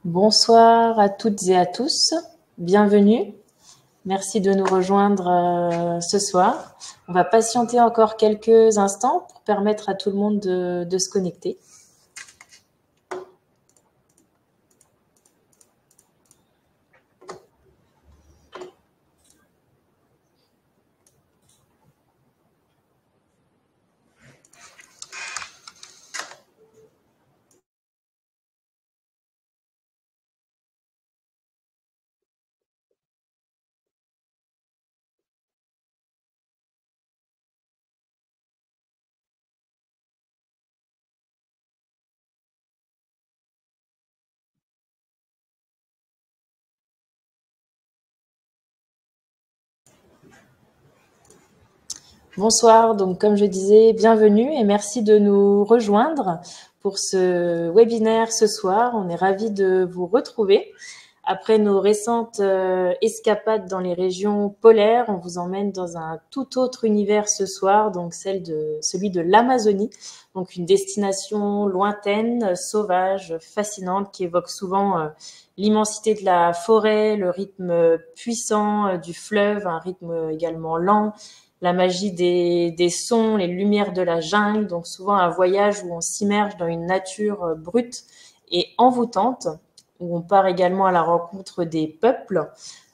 Bonsoir à toutes et à tous, bienvenue. Merci de nous rejoindre ce soir. On va patienter encore quelques instants pour permettre à tout le monde de se connecter. Bonsoir, donc comme je disais, bienvenue et merci de nous rejoindre pour ce webinaire ce soir. On est ravis de vous retrouver. Après nos récentes escapades dans les régions polaires, on vous emmène dans un tout autre univers ce soir, donc celui de l'Amazonie, donc une destination lointaine, sauvage, fascinante, qui évoque souvent l'immensité de la forêt, le rythme puissant du fleuve, un rythme également lent, la magie des sons, les lumières de la jungle, donc souvent un voyage où on s'immerge dans une nature brute et envoûtante, où on part également à la rencontre des peuples,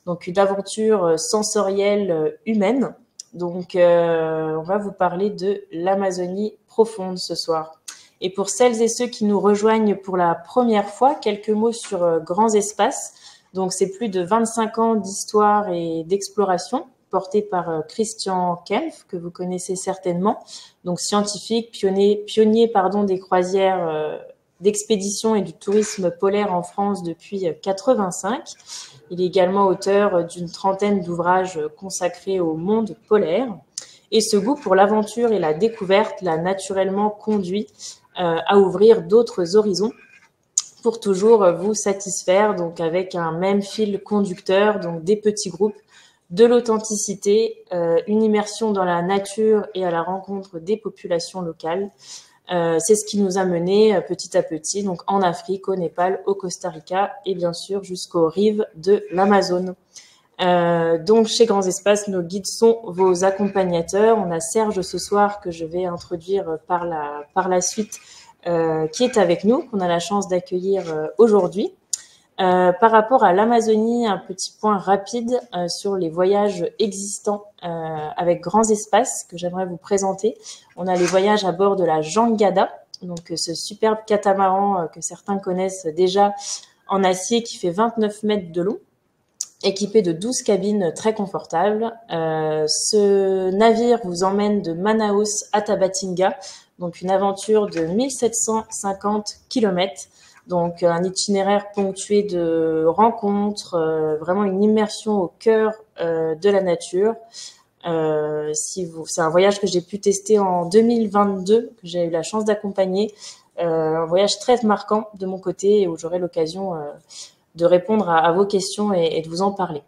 donc une aventure sensorielle humaine. Donc on va vous parler de l'Amazonie profonde ce soir. Et pour celles et ceux qui nous rejoignent pour la première fois, quelques mots sur Grands Espaces. Donc c'est plus de 25 ans d'histoire et d'exploration, porté par Christian Kempf, que vous connaissez certainement, donc scientifique, pionnier des croisières d'expédition et du tourisme polaire en France depuis 85. Il est également auteur d'une trentaine d'ouvrages consacrés au monde polaire. Et ce goût pour l'aventure et la découverte l'a naturellement conduit à ouvrir d'autres horizons pour toujours vous satisfaire, donc avec un même fil conducteur, donc des petits groupes, de l'authenticité, une immersion dans la nature et à la rencontre des populations locales. C'est ce qui nous a mené petit à petit, donc en Afrique, au Népal, au Costa Rica et bien sûr jusqu'aux rives de l'Amazone. Donc chez Grands Espaces, nos guides sont vos accompagnateurs. On a Serge ce soir que je vais introduire par la suite, qui est avec nous, qu'on a la chance d'accueillir aujourd'hui. Par rapport à l'Amazonie, un petit point rapide sur les voyages existants avec Grands Espaces que j'aimerais vous présenter. On a les voyages à bord de la Jangada, donc ce superbe catamaran que certains connaissent déjà en acier qui fait 29 mètres de long, équipé de 12 cabines très confortables. Ce navire vous emmène de Manaus à Tabatinga, donc une aventure de 1750 km. Donc un itinéraire ponctué de rencontres, vraiment une immersion au cœur de la nature. C'est un voyage que j'ai pu tester en 2022, que j'ai eu la chance d'accompagner. Un voyage très marquant de mon côté et où j'aurai l'occasion de répondre à vos questions et de vous en parler.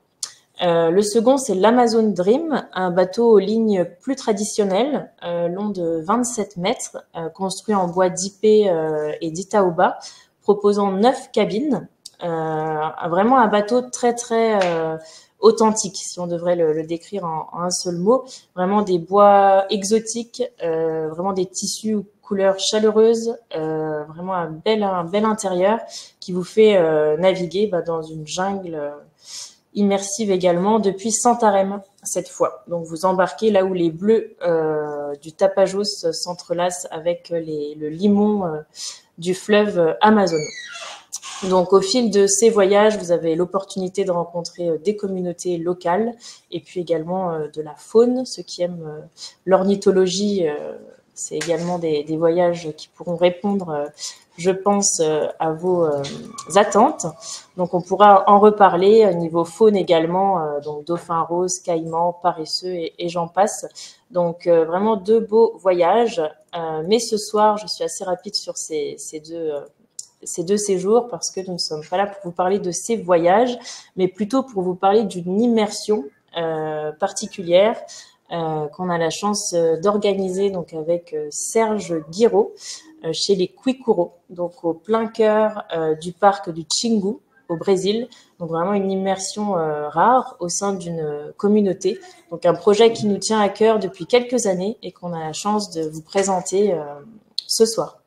Le second, c'est l'Amazon Dream, un bateau aux lignes plus traditionnelles, long de 27 mètres, construit en bois d'Ipé et d'Itaoba, proposant 9 cabines. Vraiment un bateau très authentique, si on devrait le décrire en un seul mot. Vraiment des bois exotiques, vraiment des tissus aux couleurs chaleureuses, vraiment un bel intérieur qui vous fait naviguer dans une jungle immersive également depuis Santarém cette fois. Donc vous embarquez là où les bleus du Tapajos s'entrelacent avec le limon du fleuve Amazon. Donc au fil de ces voyages, vous avez l'opportunité de rencontrer des communautés locales et puis également de la faune. Ceux qui aiment l'ornithologie, c'est également des voyages qui pourront répondre, je pense, à vos attentes. Donc on pourra en reparler au niveau faune également, donc dauphin rose, caïman, paresseux et j'en passe. Donc vraiment deux beaux voyages. Mais ce soir, je suis assez rapide sur ces deux séjours parce que nous ne sommes pas là pour vous parler de ces voyages, mais plutôt pour vous parler d'une immersion particulière qu'on a la chance d'organiser donc avec Serge Guiraud. chez les Kwikuro, donc au plein cœur du parc du Xingu au Brésil. Donc vraiment une immersion rare au sein d'une communauté. Donc un projet qui nous tient à cœur depuis quelques années et qu'on a la chance de vous présenter ce soir.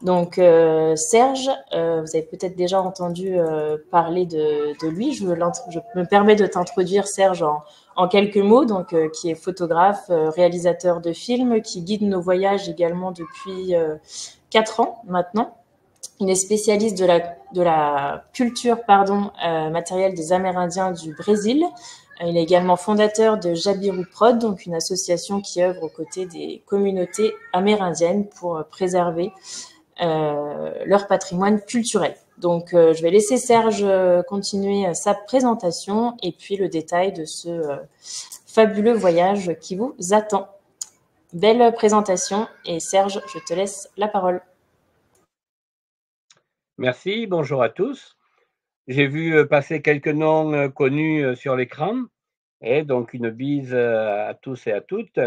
Donc Serge, vous avez peut-être déjà entendu parler de lui. Je me permets de t'introduire Serge en quelques mots, donc qui est photographe, réalisateur de films, qui guide nos voyages également depuis 4 ans maintenant. Il est spécialiste de la culture matérielle des Amérindiens du Brésil. Il est également fondateur de Jabiru Prod, donc une association qui œuvre aux côtés des communautés amérindiennes pour préserver leur patrimoine culturel. Donc, je vais laisser Serge continuer sa présentation et puis le détail de ce fabuleux voyage qui vous attend. Belle présentation et Serge, je te laisse la parole. Merci, bonjour à tous. J'ai vu passer quelques noms connus sur l'écran et donc une bise à tous et à toutes.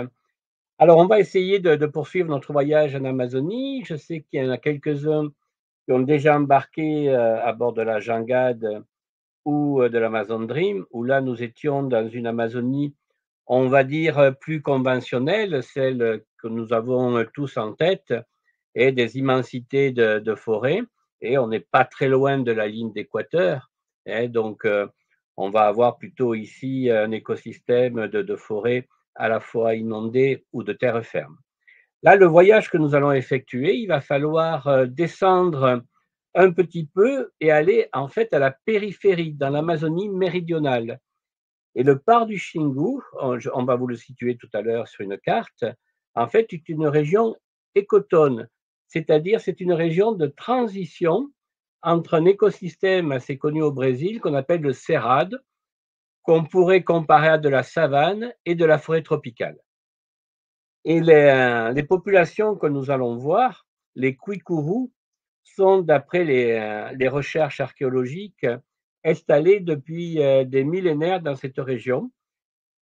Alors, on va essayer de poursuivre notre voyage en Amazonie. Je sais qu'il y en a quelques-uns qui ont déjà embarqué à bord de la Jangade ou de l'Amazon Dream, où là, nous étions dans une Amazonie, on va dire, plus conventionnelle, celle que nous avons tous en tête, et des immensités de forêts. Et on n'est pas très loin de la ligne d'équateur. Donc, on va avoir plutôt ici un écosystème de forêt à la fois inondée ou de terre ferme. Là, le voyage que nous allons effectuer, il va falloir descendre un petit peu et aller en fait à la périphérie, dans l'Amazonie méridionale. Et le parc du Xingu, on va vous le situer tout à l'heure sur une carte, en fait, est une région écotone, c'est-à-dire c'est une région de transition entre un écosystème assez connu au Brésil qu'on appelle le cerrado, qu'on pourrait comparer à de la savane et de la forêt tropicale. Et les populations que nous allons voir, les Kwikuru, sont, d'après les recherches archéologiques, installées depuis des millénaires dans cette région,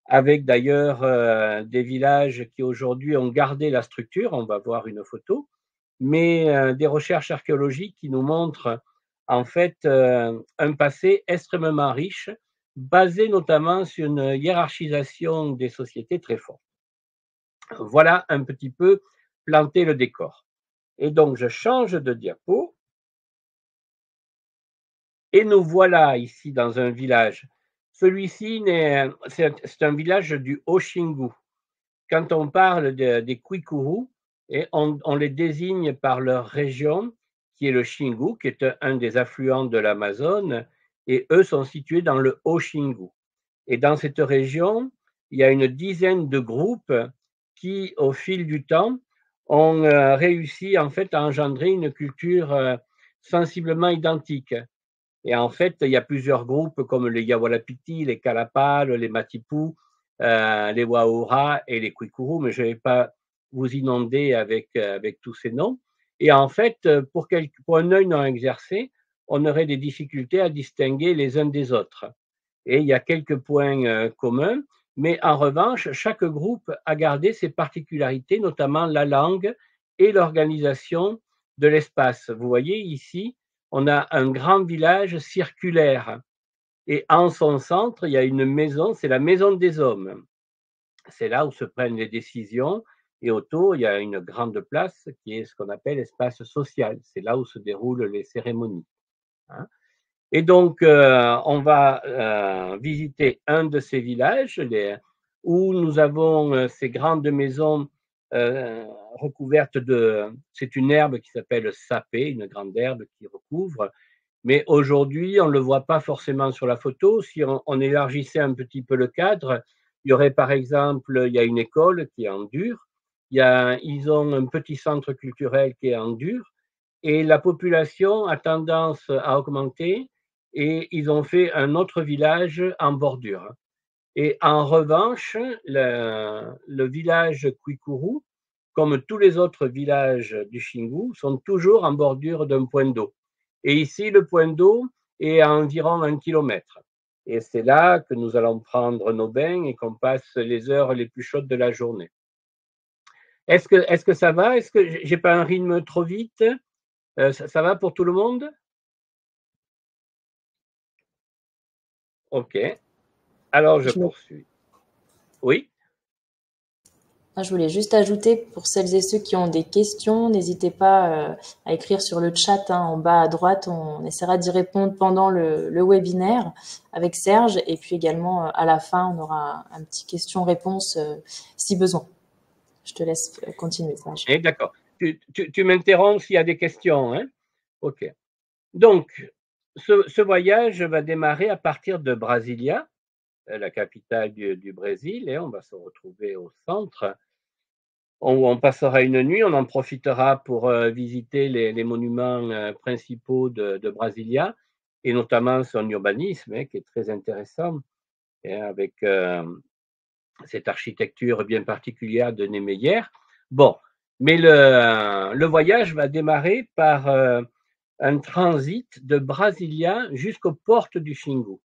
avec d'ailleurs des villages qui aujourd'hui ont gardé la structure, on va voir une photo, mais des recherches archéologiques qui nous montrent en fait un passé extrêmement riche, basé notamment sur une hiérarchisation des sociétés très forte. Voilà un petit peu planter le décor. Et donc, je change de diapo. Et nous voilà ici dans un village. Celui-ci, c'est un village du Haut-Xingu. Quand on parle des Kwikuru, on les désigne par leur région, qui est le Xingu, qui est un des affluents de l'Amazone, et eux sont situés dans le Haut-Xingu. Et dans cette région, il y a une dizaine de groupes qui, au fil du temps, ont réussi en fait à engendrer une culture sensiblement identique. Et en fait, il y a plusieurs groupes comme les Yawalapiti, les Kalapal, les Matipu, les Waura et les Kwikuru, mais je ne vais pas vous inonder avec tous ces noms. Et en fait, pour un œil non exercé, on aurait des difficultés à distinguer les uns des autres. Et il y a quelques points communs, mais en revanche, chaque groupe a gardé ses particularités, notamment la langue et l'organisation de l'espace. Vous voyez ici, on a un grand village circulaire et en son centre, il y a une maison, c'est la maison des hommes. C'est là où se prennent les décisions et autour, il y a une grande place qui est ce qu'on appelle l'espace social. C'est là où se déroulent les cérémonies. Et donc, on va visiter un de ces villages où nous avons ces grandes maisons recouvertes c'est une herbe qui s'appelle le sapé, une grande herbe qui recouvre. Mais aujourd'hui, on ne le voit pas forcément sur la photo. Si on élargissait un petit peu le cadre, il y aurait par exemple, il y a une école qui est en dur, ils ont un petit centre culturel qui est en dur, et la population a tendance à augmenter, et ils ont fait un autre village en bordure. Et en revanche, le village Kwikuru, comme tous les autres villages du Xingu, sont toujours en bordure d'un point d'eau. Et ici, le point d'eau est à environ 1 kilomètre. Et c'est là que nous allons prendre nos bains et qu'on passe les heures les plus chaudes de la journée. Est-ce que ça va? Est-ce que j'ai pas un rythme trop vite? Ça va pour tout le monde? OK. Alors je Je me poursuis. Oui? Je voulais juste ajouter pour celles et ceux qui ont des questions, n'hésitez pas à écrire sur le chat en bas à droite. On essaiera d'y répondre pendant le webinaire avec Serge. Et puis également à la fin, on aura un petit question-réponse si besoin. Je te laisse continuer, Serge. Eh, d'accord. Tu m'interromps s'il y a des questions, hein? OK. Donc, ce voyage va démarrer à partir de Brasilia, la capitale du Brésil, et on va se retrouver au centre. On passera une nuit, on en profitera pour visiter les monuments principaux de Brasilia, et notamment son urbanisme, qui est très intéressant, avec cette architecture bien particulière de Niemeyer. Bon, mais le voyage va démarrer par un transit de Brasilia jusqu'aux portes du Xingu.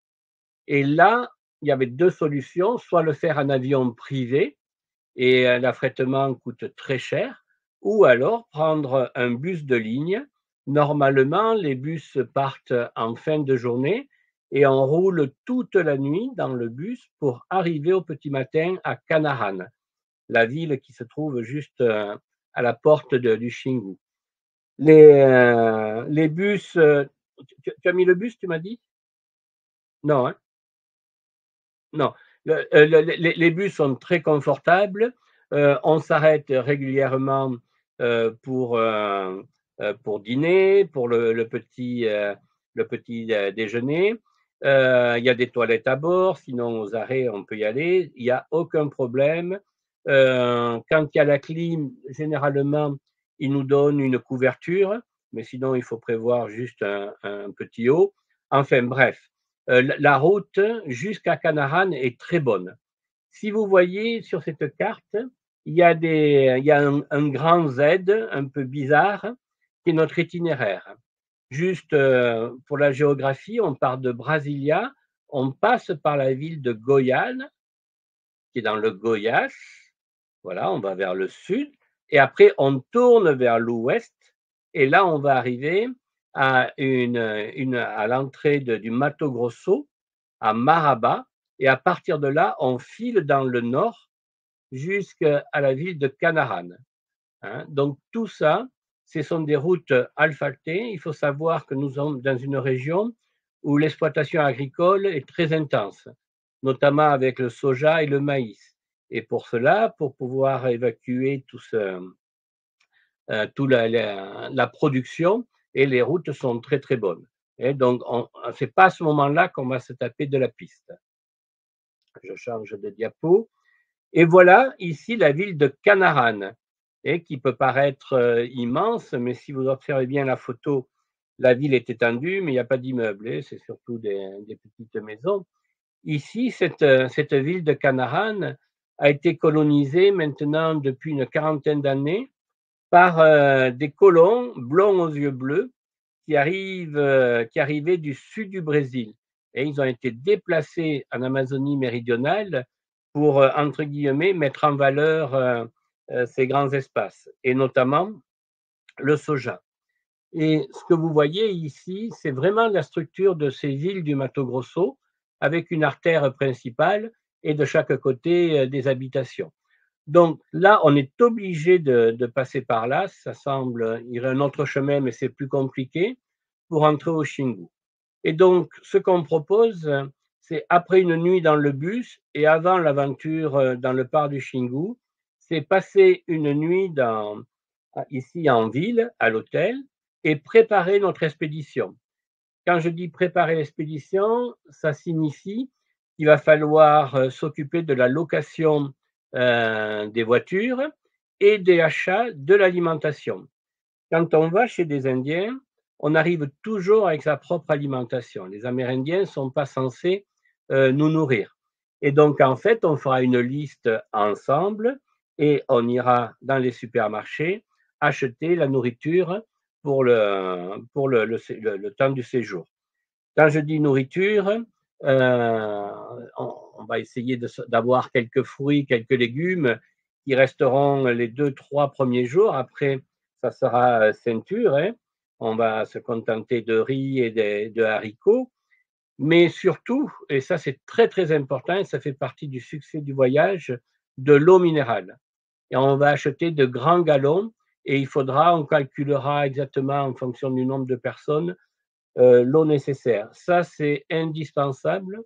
Et là, il y avait deux solutions, soit le faire en avion privé, et l'affrètement coûte très cher, ou alors prendre un bus de ligne. Normalement, les bus partent en fin de journée et on roule toute la nuit dans le bus pour arriver au petit matin à Kanahan, la ville qui se trouve juste à la porte du Xingu. Les bus, tu as mis le bus, tu m'as dit? Non, hein? Non. Les bus sont très confortables. On s'arrête régulièrement pour dîner, pour le petit déjeuner. Il y a des toilettes à bord, sinon aux arrêts, on peut y aller. Il n'y a aucun problème. Quand il y a la clim, généralement, ils nous donnent une couverture, mais sinon, il faut prévoir juste un petit haut. Enfin, bref, la route jusqu'à Kanahan est très bonne. Si vous voyez sur cette carte, il y a un grand Z un peu bizarre qui est notre itinéraire. Juste pour la géographie, on part de Brasilia, on passe par la ville de Goiás, qui est dans le Goiás. Voilà, on va vers le sud. Et après, on tourne vers l'ouest. Et là, on va arriver à l'entrée du Mato Grosso, à Maraba. Et à partir de là, on file dans le nord jusqu'à la ville de Kanahan. Hein. Donc, tout ça, ce sont des routes asphaltées. Il faut savoir que nous sommes dans une région où l'exploitation agricole est très intense, notamment avec le soja et le maïs. Et pour cela, pour pouvoir évacuer toute la production, et les routes sont très très bonnes. Et donc, ce n'est pas à ce moment-là qu'on va se taper de la piste. Je change de diapo. Et voilà ici la ville de Kanahan, et qui peut paraître immense, mais si vous observez bien la photo, la ville est étendue, mais il n'y a pas d'immeubles, c'est surtout des petites maisons. Ici, cette ville de Kanahan a été colonisée maintenant depuis une quarantaine d'années par des colons blonds aux yeux bleus qui arrivaient du sud du Brésil. Et ils ont été déplacés en Amazonie méridionale pour, entre guillemets, mettre en valeur ces grands espaces, et notamment le soja. Et ce que vous voyez ici, c'est vraiment la structure de ces villes du Mato Grosso, avec une artère principale et de chaque côté des habitations. Donc là, on est obligé de passer par là. Ça semble, il y a un autre chemin, mais c'est plus compliqué pour entrer au Xingu. Et donc, ce qu'on propose, c'est après une nuit dans le bus et avant l'aventure dans le parc du Xingu, c'est passer une nuit ici en ville, à l'hôtel, et préparer notre expédition. Quand je dis préparer l'expédition, ça signifie qu'il va falloir s'occuper de la location des voitures et des achats de l'alimentation. Quand on va chez des Indiens, on arrive toujours avec sa propre alimentation. Les Amérindiens ne sont pas censés nous nourrir. Et donc, en fait, on fera une liste ensemble et on ira dans les supermarchés acheter la nourriture pour le temps du séjour. Quand je dis nourriture, on va essayer d'avoir quelques fruits, quelques légumes qui resteront les 2-3 premiers jours. Après, ça sera ceinture. Hein. On va se contenter de riz et de haricots. Mais surtout, et ça c'est très très important, et ça fait partie du succès du voyage, de l'eau minérale. Et on va acheter de grands galons et on calculera exactement en fonction du nombre de personnes l'eau nécessaire. Ça c'est indispensable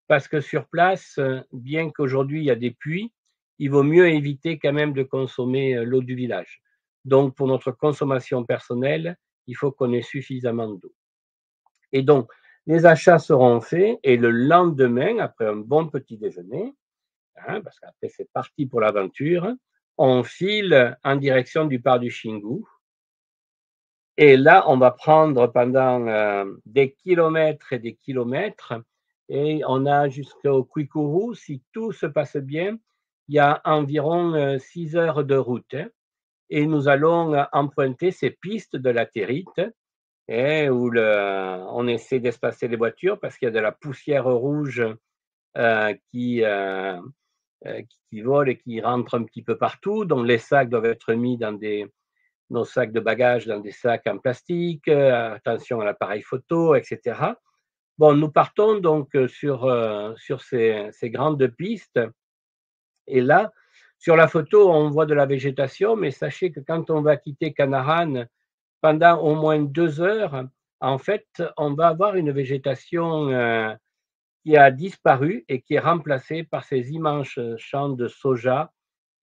parce que sur place, bien qu'aujourd'hui il y a des puits, il vaut mieux éviter quand même de consommer l'eau du village. Donc pour notre consommation personnelle, il faut qu'on ait suffisamment d'eau. Et donc, les achats seront faits et le lendemain, après un bon petit déjeuner, hein, parce qu'après c'est parti pour l'aventure, on file en direction du parc du Xingu. Et là, on va prendre pendant des kilomètres et des kilomètres, et on a jusqu'au Kwikuru, si tout se passe bien, il y a environ 6 heures de route. Hein, et nous allons emprunter ces pistes de latérite et où on essaie d'espacer les voitures parce qu'il y a de la poussière rouge qui vole et qui rentre un petit peu partout. Donc les sacs doivent être mis dans nos sacs de bagages, dans des sacs en plastique. Attention à l'appareil photo, etc. Bon, nous partons donc sur ces grandes pistes. Et là, sur la photo, on voit de la végétation, mais sachez que quand on va quitter Kanahan, pendant au moins 2 heures, en fait, on va avoir une végétation qui a disparu et qui est remplacée par ces immenses champs de soja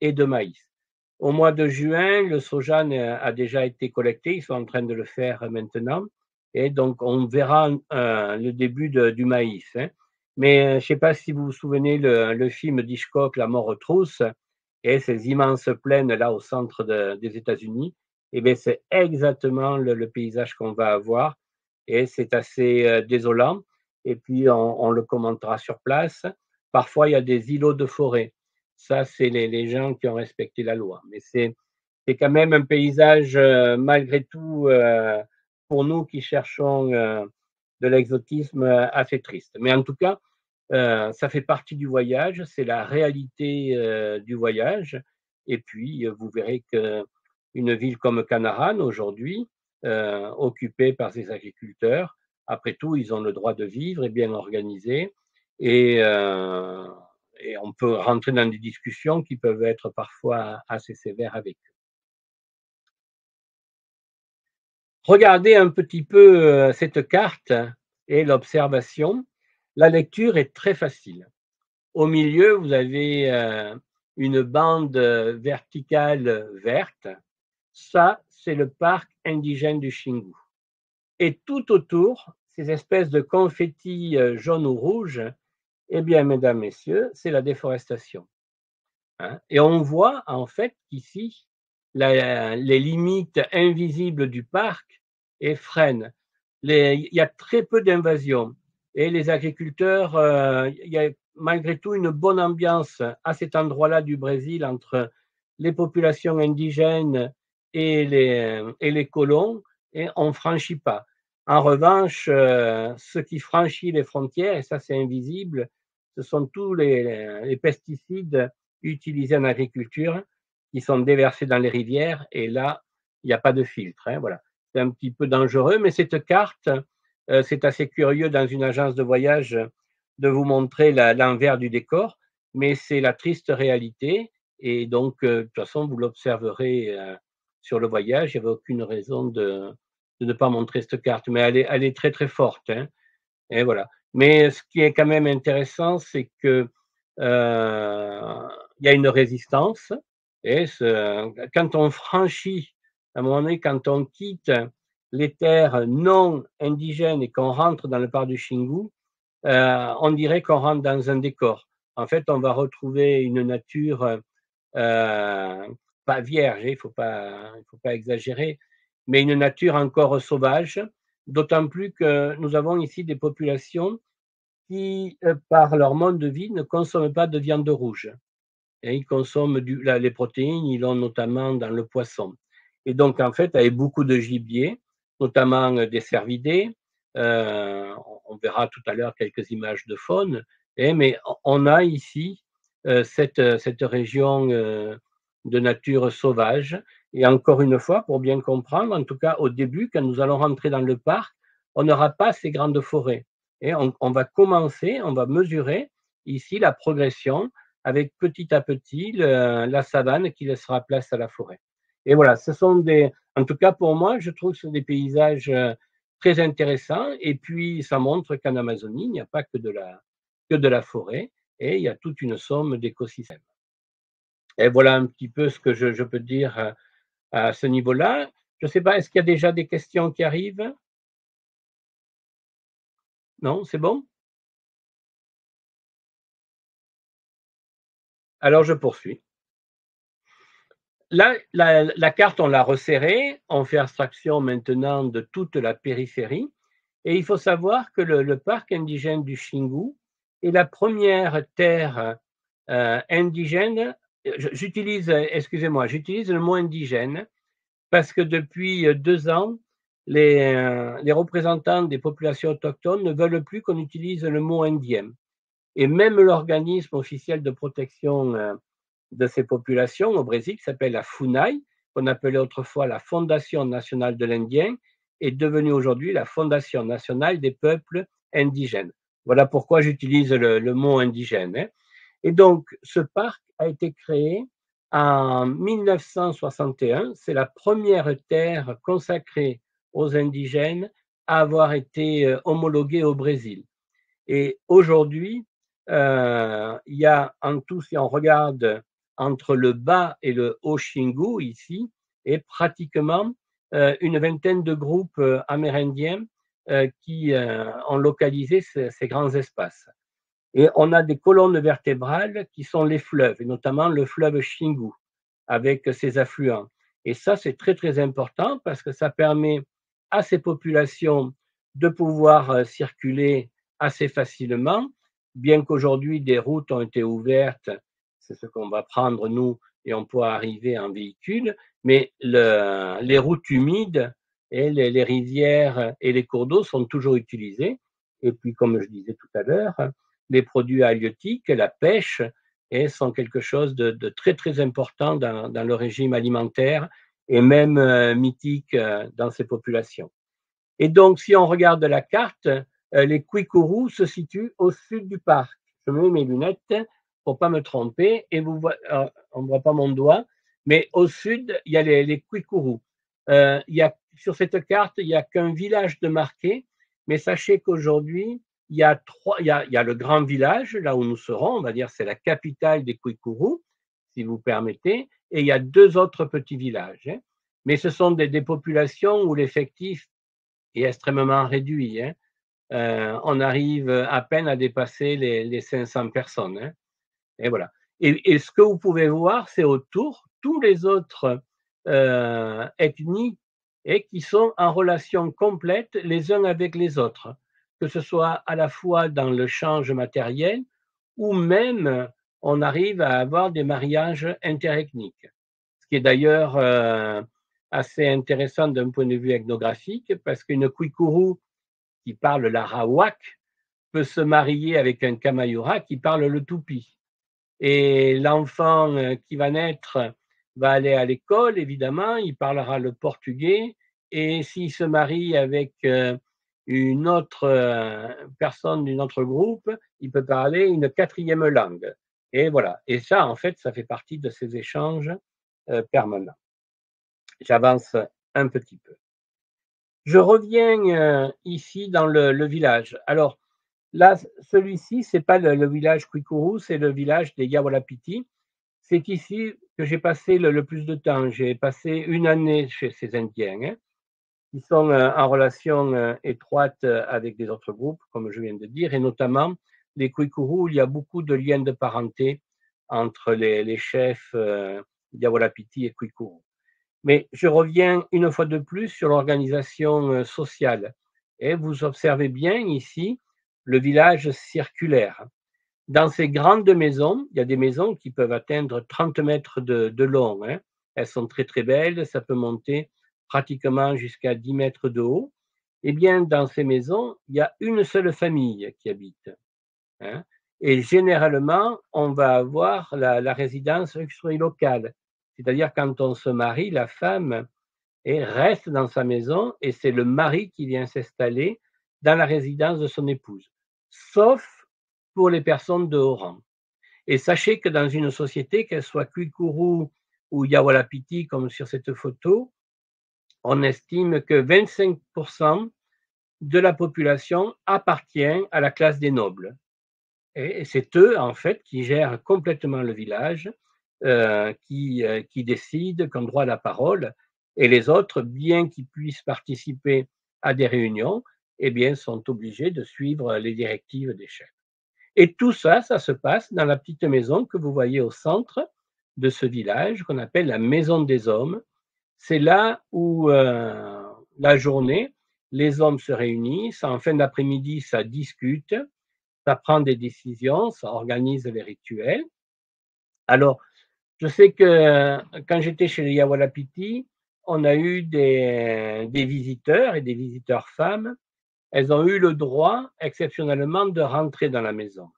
et de maïs. Au mois de juin, le soja a déjà été collecté, ils sont en train de le faire maintenant, et donc on verra le début du maïs. Hein. Mais je ne sais pas si vous vous souvenez le film d'Hitchcock, La mort aux trousses, et ces immenses plaines là au centre des États-Unis, et bien c'est exactement le paysage qu'on va avoir, et c'est assez désolant. Et puis on le commentera sur place. Parfois, il y a des îlots de forêt. Ça, c'est les gens qui ont respecté la loi. Mais c'est quand même un paysage, malgré tout, pour nous qui cherchons de l'exotisme, assez triste. Mais en tout cas, ça fait partie du voyage, c'est la réalité du voyage. Et puis, vous verrez qu'une ville comme Kanahan, aujourd'hui, occupée par ces agriculteurs, après tout, ils ont le droit de vivre et bien organisé. Et, et on peut rentrer dans des discussions qui peuvent être parfois assez sévères avec eux. Regardez un petit peu cette carte et l'observation. La lecture est très facile. Au milieu, vous avez une bande verticale verte. Ça, c'est le parc indigène du Xingu. Et tout autour, ces espèces de confettis jaunes ou rouges, eh bien, mesdames, messieurs, c'est la déforestation. Hein. Et on voit en fait qu'ici, les limites invisibles du parc freinent. Il y a très peu d'invasions. Et les agriculteurs, il y a malgré tout une bonne ambiance à cet endroit-là du Brésil entre les populations indigènes et les colons, et on ne franchit pas. En revanche, ce qui franchit les frontières, et ça c'est invisible, ce sont tous les pesticides utilisés en agriculture qui sont déversés dans les rivières, et là, il n'y a pas de filtre. Hein, voilà. C'est un petit peu dangereux, mais cette carte, c'est assez curieux dans une agence de voyage de vous montrer l'envers du décor, mais c'est la triste réalité, et donc, de toute façon, vous l'observerez sur le voyage, il n'y avait aucune raison de ne pas montrer cette carte, mais elle est très très forte. Hein, et voilà. Mais ce qui est quand même intéressant, c'est que il y a une résistance. Et quand on franchit, à un moment donné, quand on quitte les terres non indigènes et qu'on rentre dans le parc du Xingu, on dirait qu'on rentre dans un décor. En fait, on va retrouver une nature pas vierge, il ne faut pas exagérer, mais une nature encore sauvage, d'autant plus que nous avons ici des populations qui, par leur mode de vie, ne consomment pas de viande rouge. Et ils consomment les protéines, ils l'ont notamment dans le poisson. Et donc, en fait, avec beaucoup de gibier, notamment des cervidés, on verra tout à l'heure quelques images de faune, mais on a ici cette région de nature sauvage. Et encore une fois, pour bien comprendre, en tout cas au début, quand nous allons rentrer dans le parc, on n'aura pas ces grandes forêts. Et on va commencer, on va mesurer ici la progression avec petit à petit la savane qui laissera place à la forêt. Et voilà, ce sont en tout cas pour moi, je trouve que ce sont des paysages très intéressants. Et puis, ça montre qu'en Amazonie, il n'y a pas que de la forêt, et il y a toute une somme d'écosystèmes. Et voilà un petit peu ce que je peux dire à ce niveau-là. Je ne sais pas, est-ce qu'il y a déjà des questions qui arrivent? Non, c'est bon? Alors je poursuis. Là, la carte, on l'a resserrée, on fait abstraction maintenant de toute la périphérie, et il faut savoir que le parc indigène du Xingu est la première terre indigène. Excusez-moi, j'utilise le mot indigène parce que depuis 2 ans, les représentants des populations autochtones ne veulent plus qu'on utilise le mot indien. Et même l'organisme officiel de protection de ces populations au Brésil, qui s'appelle la FUNAI, qu'on appelait autrefois la Fondation nationale de l'Indien, est devenue aujourd'hui la Fondation nationale des peuples indigènes. Voilà pourquoi j'utilise le mot indigène. Hein. Et donc, ce parc a été créé en 1961. C'est la première terre consacrée aux indigènes à avoir été homologuée au Brésil. Et aujourd'hui, il y a en tout, si on regarde entre le bas et le haut Xingu ici, et pratiquement une vingtaine de groupes amérindiens qui ont localisé ces grands espaces. Et on a des colonnes vertébrales qui sont les fleuves, et notamment le fleuve Xingu, avec ses affluents. Et ça, c'est très, très important parce que ça permet à ces populations de pouvoir circuler assez facilement, bien qu'aujourd'hui des routes ont été ouvertes, c'est ce qu'on va prendre nous, et on peut arriver en véhicule, mais les routes humides et les rivières et les cours d'eau sont toujours utilisés. Et puis, comme je disais tout à l'heure, les produits halieutiques, la pêche, et sont quelque chose de très, très important dans le régime alimentaire et même mythique dans ces populations. Et donc, si on regarde la carte, les Kwikuru se situent au sud du parc. Je mets mes lunettes pour ne pas me tromper, et on ne voit pas mon doigt, mais au sud, il y a les Kwikuru. Sur cette carte, il n'y a qu'un village de marqué, mais sachez qu'aujourd'hui, il y a le grand village, là où nous serons, on va dire c'est la capitale des Kwikuru, si vous permettez, et il y a 2 autres petits villages. Hein. Mais ce sont des populations où l'effectif est extrêmement réduit. Hein. On arrive à peine à dépasser les 500 personnes. Hein. Et voilà. Et ce que vous pouvez voir, c'est autour tous les autres ethnies et qui sont en relation complète les uns avec les autres, que ce soit à la fois dans le change matériel ou même on arrive à avoir des mariages interethniques. Ce qui est d'ailleurs assez intéressant d'un point de vue ethnographique parce qu'une Kwikuru qui parle l'arawak peut se marier avec un Kamayura qui parle le tupi. Et l'enfant qui va naître va aller à l'école, évidemment, il parlera le portugais, et s'il se marie avec une autre personne d'un autre groupe, il peut parler une 4e langue. Et voilà. Et ça, en fait, ça fait partie de ces échanges permanents. J'avance un petit peu. Je reviens ici dans le village. Alors, là, celui-ci, ce n'est pas le village Kwikuru, c'est le village des Yawalapiti. C'est ici que j'ai passé le plus de temps. J'ai passé 1 année chez ces Indiens, hein, qui sont en relation étroite avec des autres groupes, comme je viens de dire, et notamment les Kwikuru, il y a beaucoup de liens de parenté entre les chefs Yawalapiti et Kwikuru. Mais je reviens une fois de plus sur l'organisation sociale. Et vous observez bien ici le village circulaire. Dans ces grandes maisons, il y a des maisons qui peuvent atteindre 30 mètres de long. Hein. Elles sont très très belles, ça peut monter pratiquement jusqu'à 10 mètres de haut. Eh bien, dans ces maisons, il y a une seule famille qui habite. Hein. Et généralement, on va avoir la résidence locale. C'est-à-dire quand on se marie, la femme reste dans sa maison et c'est le mari qui vient s'installer dans la résidence de son épouse, sauf pour les personnes de haut rang. Et sachez que dans une société, qu'elle soit Kwikuru ou Yawalapiti, comme sur cette photo, on estime que 25% de la population appartient à la classe des nobles. Et c'est eux, en fait, qui gèrent complètement le village, qui décident, qui ont droit à la parole, et les autres, bien qu'ils puissent participer à des réunions, eh bien, sont obligés de suivre les directives des chefs. Et tout ça, ça se passe dans la petite maison que vous voyez au centre de ce village, qu'on appelle la maison des hommes. C'est là où, la journée, les hommes se réunissent, en fin d'après-midi, ça discute, ça prend des décisions, ça organise les rituels. Alors, je sais que quand j'étais chez les Yawalapiti, on a eu des visiteurs et des visiteurs femmes. Elles ont eu le droit, exceptionnellement, de rentrer dans la maison.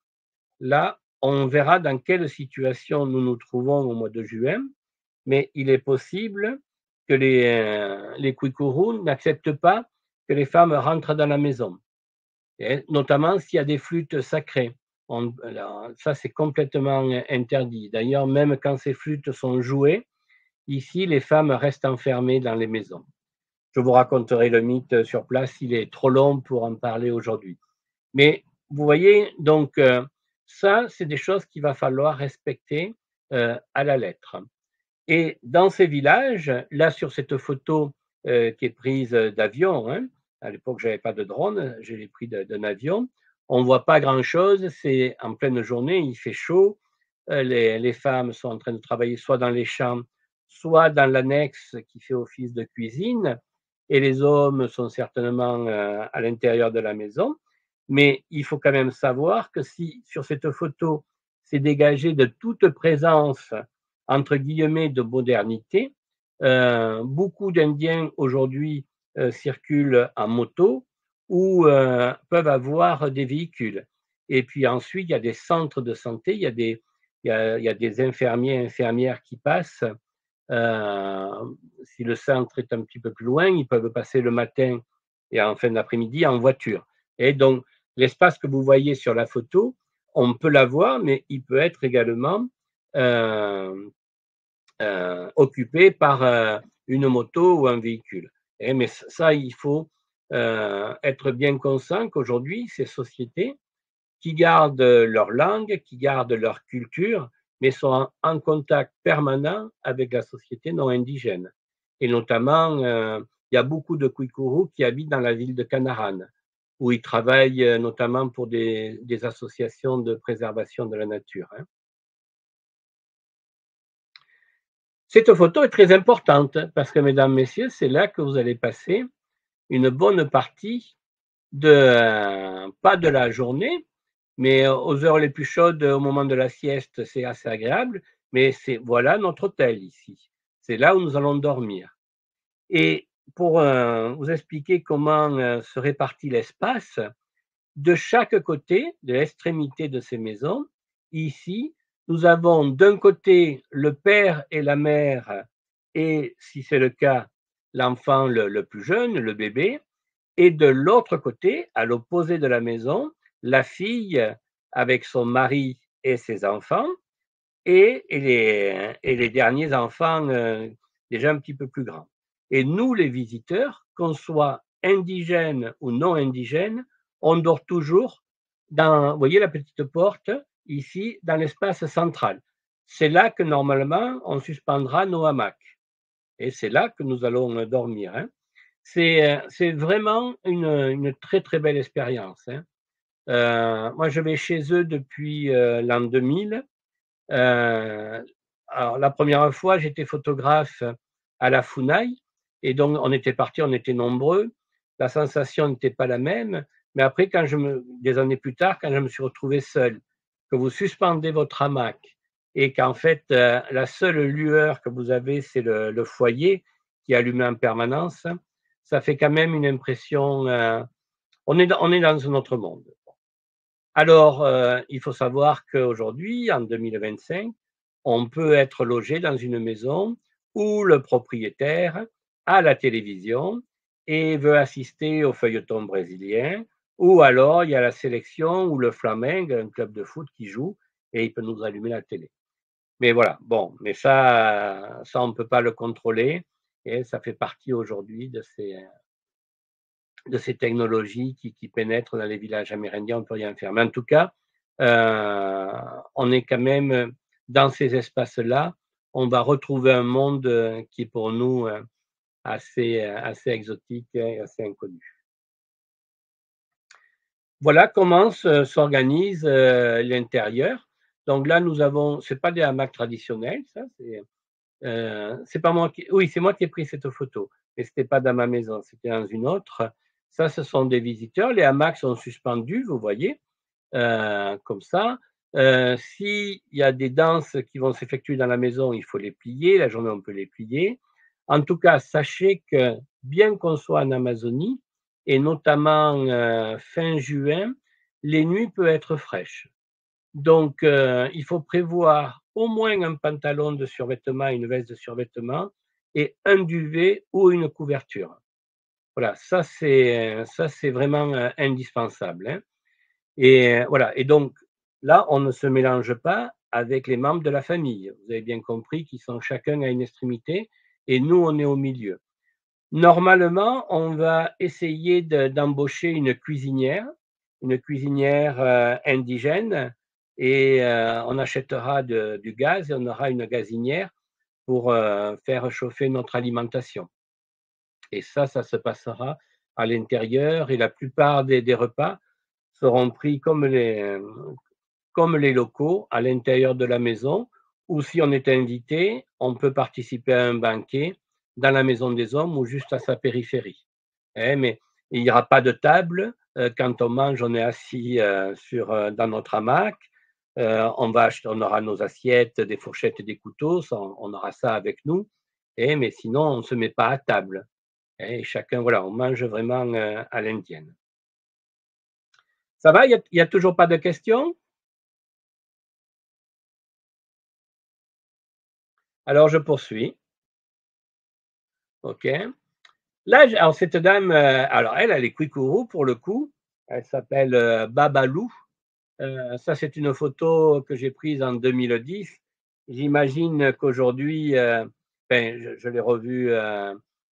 Là, on verra dans quelle situation nous nous trouvons au mois de juin, mais il est possible que les Kwikuru n'acceptent pas que les femmes rentrent dans la maison, et notamment s'il y a des flûtes sacrées. Ça, c'est complètement interdit. D'ailleurs, même quand ces flûtes sont jouées, ici, les femmes restent enfermées dans les maisons. Je vous raconterai le mythe sur place, il est trop long pour en parler aujourd'hui. Mais vous voyez, donc, ça, c'est des choses qu'il va falloir respecter à la lettre. Et dans ces villages, là, sur cette photo qui est prise d'avion, hein, à l'époque, je n'avais pas de drone, je l'ai pris d'un avion, on ne voit pas grand-chose, c'est en pleine journée, il fait chaud, les femmes sont en train de travailler soit dans les champs, soit dans l'annexe qui fait office de cuisine, et les hommes sont certainement à l'intérieur de la maison. Mais il faut quand même savoir que si sur cette photo, c'est dégagé de toute présence, entre guillemets, de modernité, beaucoup d'Indiens aujourd'hui circulent en moto ou peuvent avoir des véhicules. Et puis ensuite, il y a des centres de santé, il y a des infirmiers, infirmières qui passent. Si le centre est un petit peu plus loin, ils peuvent passer le matin et en fin d'après-midi en voiture. Et donc, l'espace que vous voyez sur la photo, on peut l'avoir, mais il peut être également occupé par une moto ou un véhicule. Mais ça, il faut être bien conscient qu'aujourd'hui, ces sociétés qui gardent leur langue, qui gardent leur culture, mais sont en contact permanent avec la société non indigène. Et notamment, il y a beaucoup de Kwikuru qui habitent dans la ville de Kanaran, où ils travaillent notamment pour des associations de préservation de la nature. Hein. Cette photo est très importante parce que, mesdames, messieurs, c'est là que vous allez passer une bonne partie pas de la journée, mais aux heures les plus chaudes, au moment de la sieste, c'est assez agréable. Mais voilà notre hôtel ici. C'est là où nous allons dormir. Et pour vous expliquer comment se répartit l'espace, de chaque côté, de l'extrémité de ces maisons, ici, nous avons d'un côté le père et la mère, et si c'est le cas, l'enfant le plus jeune, le bébé, et de l'autre côté, à l'opposé de la maison, la fille avec son mari et ses enfants, et les derniers enfants déjà un petit peu plus grands. Et nous, les visiteurs, qu'on soit indigènes ou non indigènes, on dort toujours dans, vous voyez la petite porte, ici, dans l'espace central. C'est là que normalement, on suspendra nos hamacs. Et c'est là que nous allons dormir. Hein. C'est vraiment une très, très belle expérience. Hein. Moi, je vais chez eux depuis l'an 2000. Alors, la première fois, j'étais photographe à la Funai. Et donc, on était partis, on était nombreux. La sensation n'était pas la même. Mais après, des années plus tard, quand je me suis retrouvé seul, que vous suspendez votre hamac et qu'en fait, la seule lueur que vous avez, c'est le foyer qui est allumé en permanence, ça fait quand même une impression. On est dans un autre monde. Alors, il faut savoir qu'aujourd'hui, en 2025, on peut être logé dans une maison où le propriétaire a la télévision et veut assister au feuilleton brésilien, ou alors il y a la sélection ou le Flamengo, un club de foot qui joue, et il peut nous allumer la télé. Mais voilà, bon, mais ça on ne peut pas le contrôler, et ça fait partie aujourd'hui de ces technologies qui pénètrent dans les villages amérindiens, on ne peut rien faire. Mais en tout cas, on est quand même dans ces espaces-là, on va retrouver un monde qui est pour nous assez exotique et assez inconnu. Voilà comment s'organise l'intérieur. Donc là, nous avons, c'est pas des hamacs traditionnels, ça, c'est pas moi qui, oui, c'est moi qui ai pris cette photo, mais c'était pas dans ma maison, c'était dans une autre. Ça, ce sont des visiteurs. Les hamacs sont suspendus, vous voyez, comme ça. S'il y a des danses qui vont s'effectuer dans la maison, il faut les plier. La journée, on peut les plier. En tout cas, sachez que bien qu'on soit en Amazonie, et notamment fin juin, les nuits peuvent être fraîches. Donc, il faut prévoir au moins un pantalon de survêtement, une veste de survêtement et un duvet ou une couverture. Voilà, ça c'est vraiment indispensable, hein. Et voilà. Et donc là, on ne se mélange pas avec les membres de la famille. Vous avez bien compris qu'ils sont chacun à une extrémité et nous, on est au milieu. Normalement, on va essayer d'embaucher une cuisinière indigène, et on achètera du gaz et on aura une gazinière pour faire chauffer notre alimentation. Et ça se passera à l'intérieur, et la plupart des repas seront pris comme les locaux à l'intérieur de la maison, ou si on est invité, on peut participer à un banquet dans la maison des hommes ou juste à sa périphérie. Mais il n'y aura pas de table. Quand on mange, on est assis dans notre hamac. On aura nos assiettes, des fourchettes et des couteaux, on aura ça avec nous. Mais sinon, on ne se met pas à table. Et chacun, voilà, on mange vraiment à l'indienne. Ça va? Il y a toujours pas de questions? Alors, je poursuis. OK. Là, alors cette dame, alors elle est Kwikuru pour le coup. Elle s'appelle Babalou. Ça, c'est une photo que j'ai prise en 2010. J'imagine qu'aujourd'hui, enfin, je l'ai revue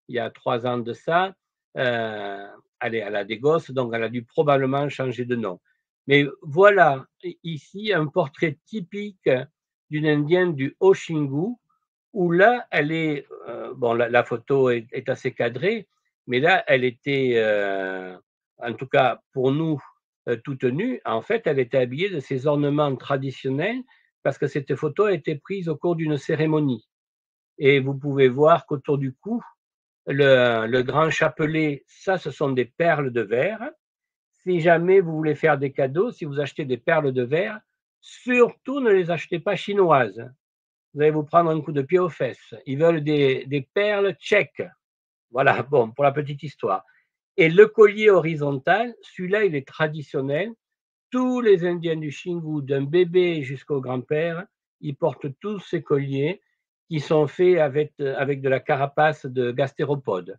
il y a 3 ans de ça. Elle a des gosses, donc elle a dû probablement changer de nom. Mais voilà ici un portrait typique d'une indienne du Oshingu, où là, elle est, bon, la photo est assez cadrée, mais là, elle était, en tout cas pour nous, toute nue. En fait, elle était habillée de ses ornements traditionnels, parce que cette photo a été prise au cours d'une cérémonie. Et vous pouvez voir qu'autour du cou, le grand chapelet, ça, ce sont des perles de verre. Si jamais vous voulez faire des cadeaux, si vous achetez des perles de verre, surtout ne les achetez pas chinoises. Vous allez vous prendre un coup de pied aux fesses. Ils veulent des perles tchèques. Voilà, bon, pour la petite histoire. Et le collier horizontal, celui-là, il est traditionnel. Tous les Indiens du Xingu, d'un bébé jusqu'au grand-père, ils portent tous ces colliers qui sont faits avec de la carapace de gastéropode.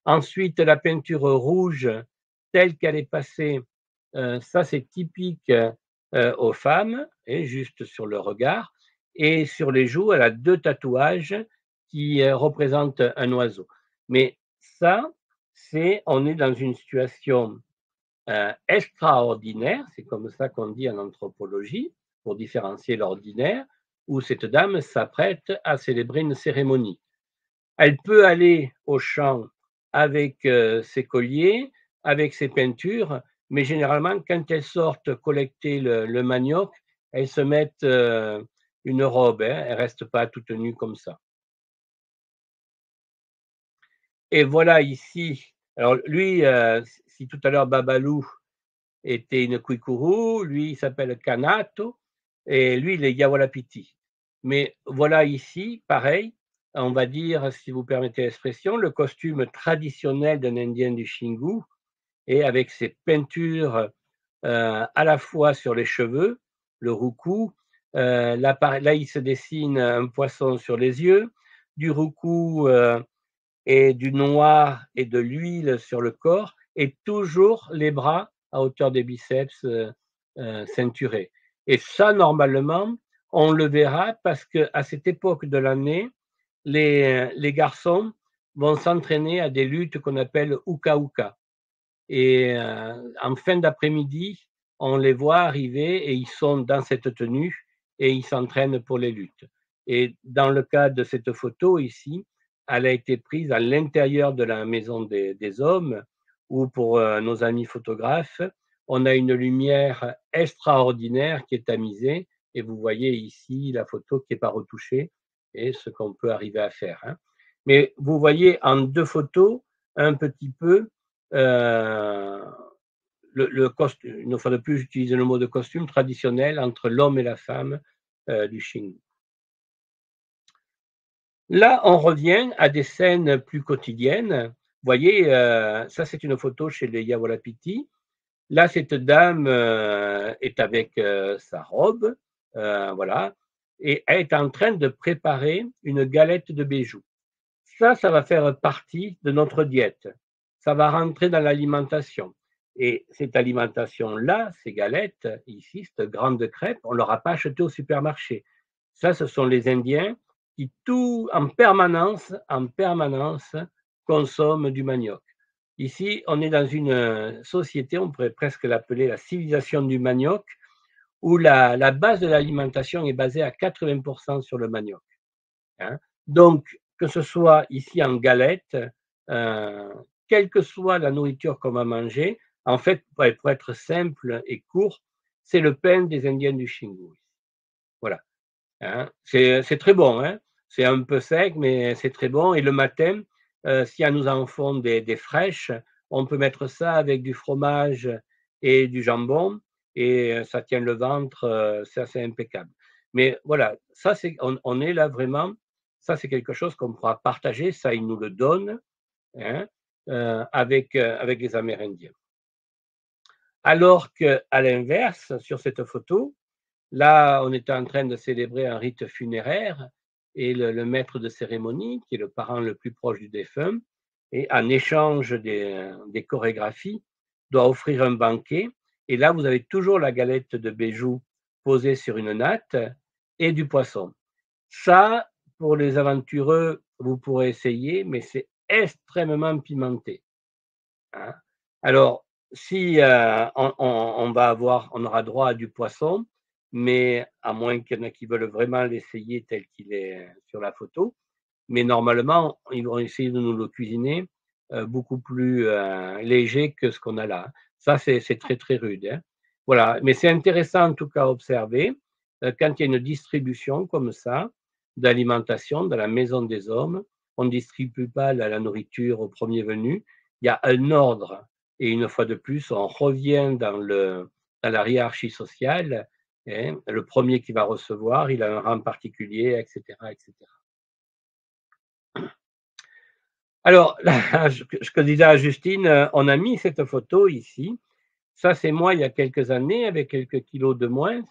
Ensuite, la peinture rouge, telle qu'elle est passée, ça c'est typique aux femmes, et juste sur le regard. Et sur les joues, elle a 2 tatouages qui représentent un oiseau. Mais ça, on est dans une situation extraordinaire, c'est comme ça qu'on dit en anthropologie, pour différencier l'ordinaire, où cette dame s'apprête à célébrer une cérémonie. Elle peut aller au champ avec ses colliers, avec ses peintures, mais généralement, quand elles sortent collecter le manioc, elles se mettent une robe, hein, elles ne restent pas toutes nues comme ça. Et voilà ici, alors lui, si tout à l'heure Babalou était une Kwikuru, lui il s'appelle Kanato, et lui il est Yawalapiti. Mais voilà ici, pareil, on va dire, si vous permettez l'expression, le costume traditionnel d'un Indien du Xingu, et avec ses peintures à la fois sur les cheveux, le roucou, Là, il se dessine un poisson sur les yeux, du roucou et du noir et de l'huile sur le corps, et toujours les bras à hauteur des biceps ceinturés. Et ça, normalement, on le verra parce qu'à cette époque de l'année, les garçons vont s'entraîner à des luttes qu'on appelle uka-uka. Et en fin d'après-midi, on les voit arriver et ils sont dans cette tenue et ils s'entraînent pour les luttes. Et dans le cas de cette photo ici, elle a été prise à l'intérieur de la maison des hommes, où pour nos amis photographes, on a une lumière extraordinaire qui est tamisée, et vous voyez ici la photo qui n'est pas retouchée et ce qu'on peut arriver à faire. Hein. Mais vous voyez en deux photos un petit peu le costume, une fois de plus, j'utilise le mot de costume traditionnel entre l'homme et la femme du Xingu. Là, on revient à des scènes plus quotidiennes. Vous voyez, ça c'est une photo chez les Yawalapiti. Là, cette dame est avec sa robe, voilà, et elle est en train de préparer une galette de bijoux. Ça va faire partie de notre diète. Ça va rentrer dans l'alimentation. Et cette alimentation-là, ces galettes, ici, cette grande crêpe, on ne l'aura pas acheté au supermarché. Ça, ce sont les Indiens qui en permanence, consomment du manioc. Ici, on est dans une société, on pourrait presque l'appeler la civilisation du manioc, où la base de l'alimentation est basée à 80% sur le manioc. Hein. Donc, que ce soit ici en galette, quelle que soit la nourriture qu'on va manger, en fait, pour être simple et court, c'est le pain des Indiens du Xingu. Voilà. Hein. C'est très bon. Hein. C'est un peu sec, mais c'est très bon. Et le matin, si nous en font des fraîches, on peut mettre ça avec du fromage et du jambon, et ça tient le ventre, c'est assez impeccable. Mais voilà, ça, on est là vraiment. Ça, c'est quelque chose qu'on pourra partager, ça, ils nous le donnent, hein, avec les Amérindiens. Alors qu'à l'inverse, sur cette photo, là, on était en train de célébrer un rite funéraire et le maître de cérémonie, qui est le parent le plus proche du défunt, et en échange des chorégraphies, doit offrir un banquet. Et là, vous avez toujours la galette de bijoux posée sur une natte et du poisson. Ça, pour les aventureux, vous pourrez essayer, mais c'est extrêmement pimenté. Hein. Alors, si on aura droit à du poisson, mais à moins qu'il y en a qui veulent vraiment l'essayer tel qu'il est sur la photo, mais normalement, ils vont essayer de nous le cuisiner beaucoup plus léger que ce qu'on a là. Ça, c'est très, très rude. Hein. Voilà, mais c'est intéressant en tout cas à observer quand il y a une distribution comme ça d'alimentation dans la maison des hommes. On ne distribue pas la nourriture au premier venu. Il y a un ordre. Et une fois de plus, on revient dans la hiérarchie sociale. Hein. Le premier qui va recevoir, il a un rang particulier, etc., etc. Alors, ce que disais à Justine, on a mis cette photo ici. Ça, c'est moi il y a quelques années, avec quelques kilos de moins.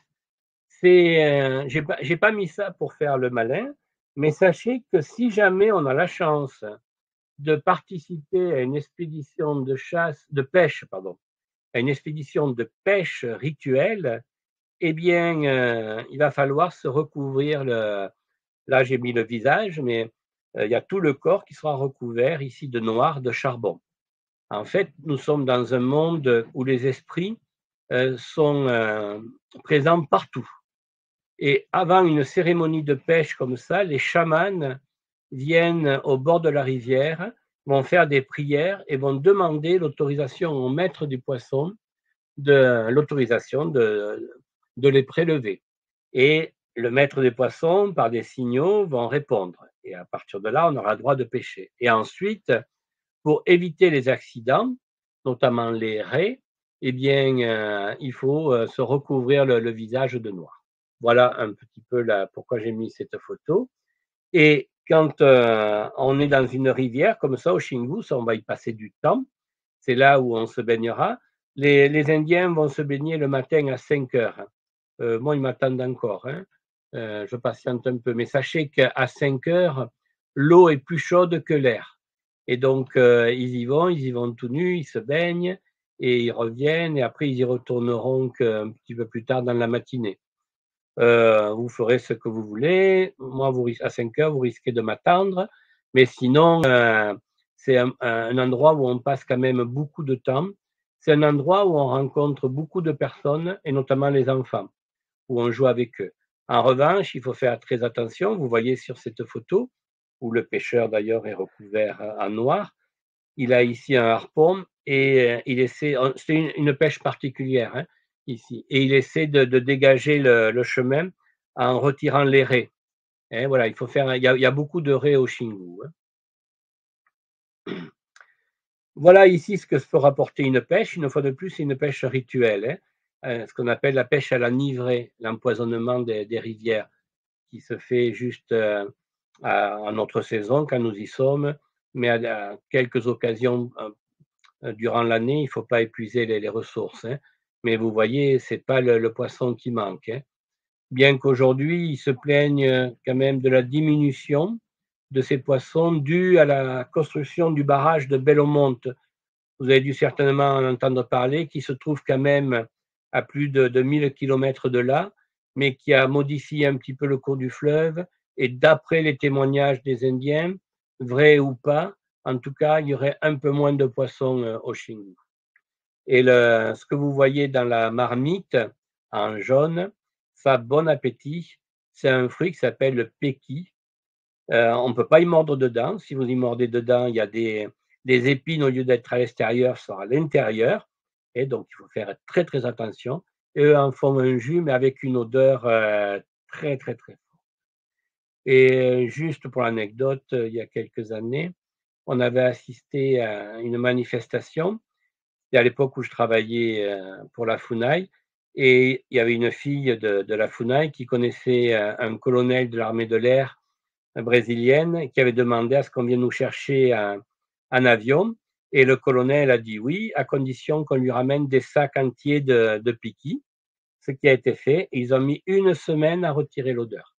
J'ai pas mis ça pour faire le malin, mais sachez que si jamais on a la chance de participer à une expédition de pêche, à une expédition de pêche rituelle, eh bien, il va falloir se recouvrir là, j'ai mis le visage, mais il y a tout le corps qui sera recouvert ici de noir, de charbon. En fait, nous sommes dans un monde où les esprits sont présents partout. Et avant une cérémonie de pêche comme ça, les chamans viennent au bord de la rivière, vont faire des prières et vont demander l'autorisation au maître du poisson l'autorisation de les prélever. Et le maître des poissons, par des signaux, vont répondre. Et à partir de là, on aura le droit de pêcher. Et ensuite, pour éviter les accidents, notamment les raies, eh bien, il faut se recouvrir le visage de noir. Voilà un petit peu pourquoi j'ai mis cette photo. Et quand on est dans une rivière comme ça, au Xingu, on va y passer du temps. C'est là où on se baignera. Les Indiens vont se baigner le matin à 5 heures. moi, ils m'attendent encore, hein. Je patiente un peu. Mais sachez qu'à 5 heures, l'eau est plus chaude que l'air. Et donc, ils y vont tout nus, ils se baignent et ils reviennent et après, ils y retourneront qu'un petit peu plus tard dans la matinée. Vous ferez ce que vous voulez. Moi, à 5 heures, vous risquez de m'attendre. Mais sinon, c'est un endroit où on passe quand même beaucoup de temps. C'est un endroit où on rencontre beaucoup de personnes et notamment les enfants, où on joue avec eux. En revanche, il faut faire très attention. Vous voyez sur cette photo, où le pêcheur d'ailleurs est recouvert en noir, il a ici un harpon et il essaie, c'est une pêche particulière, hein, ici, et il essaie de dégager le chemin en retirant les raies. Hein, voilà, il faut faire, il y a beaucoup de raies au Xingu. Hein. Voilà ici ce que peut rapporter une pêche. Une fois de plus, c'est une pêche rituelle, hein, ce qu'on appelle la pêche à la nivrée, l'empoisonnement des rivières, qui se fait juste en notre saison quand nous y sommes, mais à quelques occasions durant l'année, il ne faut pas épuiser les ressources. Hein. Mais vous voyez, ce n'est pas le poisson qui manque. Hein. Bien qu'aujourd'hui, ils se plaignent quand même de la diminution de ces poissons due à la construction du barrage de Bellomonte. Vous avez dû certainement en entendre parler, qui se trouve quand même à plus de 1000 km de là, mais qui a modifié un petit peu le cours du fleuve. Et d'après les témoignages des Indiens, vrai ou pas, en tout cas, il y aurait un peu moins de poissons au Xingu. Et ce que vous voyez dans la marmite en jaune, ça, bon appétit, c'est un fruit qui s'appelle le péki. On ne peut pas y mordre dedans. Si vous y mordez dedans, il y a des épines, au lieu d'être à l'extérieur, sont à l'intérieur. Et donc, il faut faire très, très attention. Et eux en font un jus, mais avec une odeur très, très, très forte. Et juste pour l'anecdote, il y a quelques années, on avait assisté à une manifestation. C'était à l'époque où je travaillais pour la FUNAI. Et il y avait une fille de la FUNAI qui connaissait un colonel de l'armée de l'air brésilienne qui avait demandé à ce qu'on vienne nous chercher un avion. Et le colonel a dit oui, à condition qu'on lui ramène des sacs entiers de piquis, ce qui a été fait. Et ils ont mis 1 semaine à retirer l'odeur.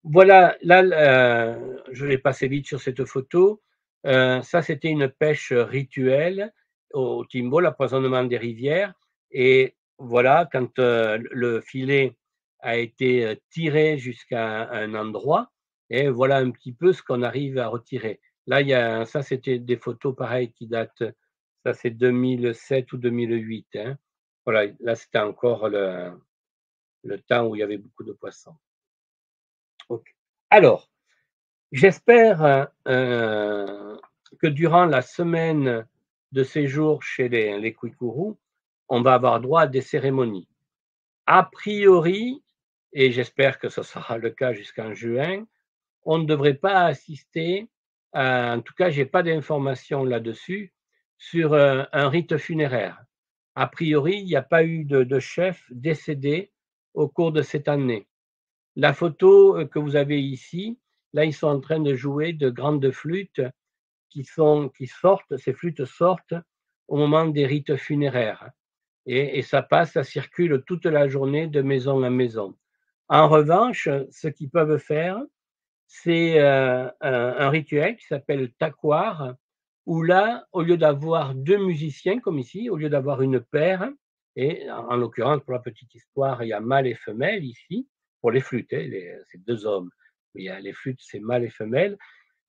Voilà, là, je vais passer vite sur cette photo. Ça, c'était une pêche rituelle au Timbo, l'empoisonnement des rivières. Et voilà, quand le filet a été tiré jusqu'à un endroit, et voilà un petit peu ce qu'on arrive à retirer. Là, ça, c'était des photos pareilles qui datent, ça c'est 2007 ou 2008. Hein. Voilà, là, c'était encore le temps où il y avait beaucoup de poissons. Okay. Alors, j'espère que durant la semaine de séjour chez les Kwikuru, on va avoir droit à des cérémonies. A priori, et j'espère que ce sera le cas jusqu'en juin, on ne devrait pas assister, en tout cas, je n'ai pas d'informations là-dessus, sur un rite funéraire. A priori, il n'y a pas eu de chef décédé au cours de cette année. La photo que vous avez ici, là, ils sont en train de jouer de grandes flûtes qui sortent, ces flûtes sortent au moment des rites funéraires. Et ça passe, ça circule toute la journée de maison en maison. En revanche, ce qu'ils peuvent faire, c'est un rituel qui s'appelle takwar, où là, au lieu d'avoir 2 musiciens comme ici, au lieu d'avoir une paire, et en l'occurrence, pour la petite histoire, il y a mâle et femelle ici, pour les flûtes, hein, c'est 2 hommes, mais il y a les flûtes, c'est mâle et femelle.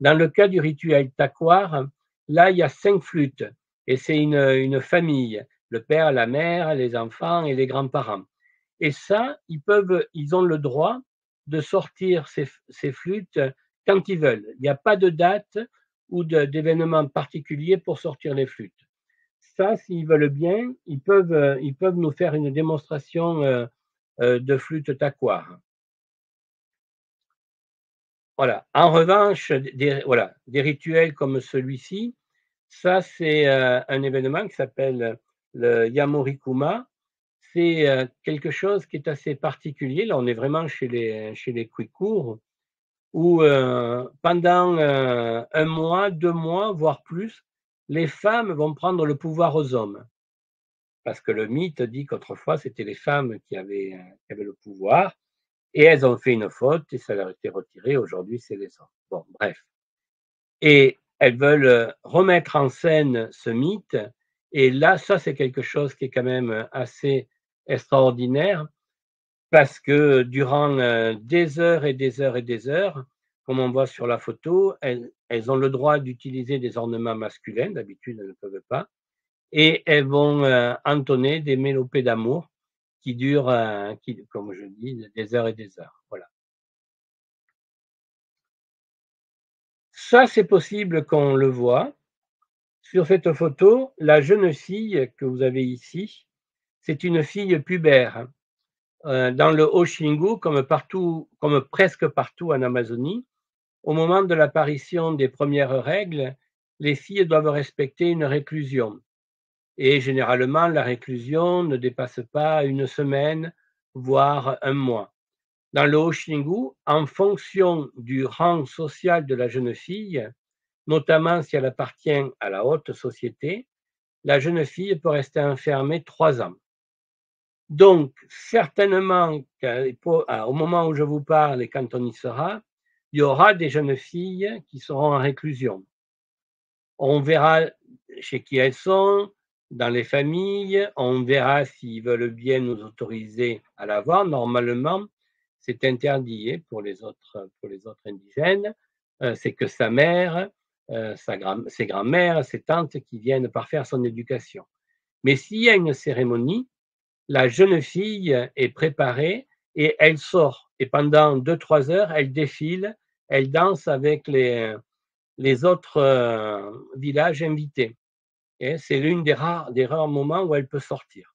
Dans le cas du rituel takwar, là, il y a 5 flûtes, et c'est une famille, le père, la mère, les enfants et les grands-parents. Et ça, ils ont le droit de sortir ces flûtes quand ils veulent. Il n'y a pas de date ou d'événement particulier pour sortir les flûtes. Ça, s'ils veulent bien, ils peuvent nous faire une démonstration de flûte takwar. Voilà. En revanche, des rituels comme celui-ci, ça, c'est un événement qui s'appelle le Yamorikuma. C'est quelque chose qui est assez particulier. Là, on est vraiment chez les Kwikuru, où pendant 1 mois, 2 mois, voire plus, les femmes vont prendre le pouvoir aux hommes. parce que le mythe dit qu'autrefois, c'était les femmes qui avaient le pouvoir, et elles ont fait une faute, et ça leur a été retiré. Aujourd'hui, c'est les hommes. Bon, bref. Et elles veulent remettre en scène ce mythe, et là, ça, c'est quelque chose qui est quand même assez extraordinaire, parce que durant des heures et des heures et des heures, comme on voit sur la photo, elles ont le droit d'utiliser des ornements masculins, d'habitude elles ne peuvent pas, et elles vont entonner des mélopées d'amour qui durent, comme je dis, des heures et des heures. Voilà. Ça, c'est possible qu'on le voit. Sur cette photo, la jeune fille que vous avez ici, c'est une fille pubère. Dans le Haut-Xingu, comme presque partout en Amazonie, au moment de l'apparition des premières règles, les filles doivent respecter une réclusion. Et généralement, la réclusion ne dépasse pas une semaine, voire un mois. Dans le Haut-Xingu, en fonction du rang social de la jeune fille, notamment si elle appartient à la haute société, la jeune fille peut rester enfermée 3 ans. Donc, certainement, au moment où je vous parle et quand on y sera, il y aura des jeunes filles qui seront en réclusion. On verra chez qui elles sont, dans les familles, on verra s'ils veulent bien nous autoriser à la voir. Normalement, c'est interdit pour les autres indigènes. C'est que sa mère, ses grands-mères, ses tantes qui viennent parfaire son éducation. Mais s'il y a une cérémonie, la jeune fille est préparée et elle sort. Et pendant 2-3 heures, elle défile, elle danse avec les autres villages invités. Et c'est l'une des rares moments où elle peut sortir.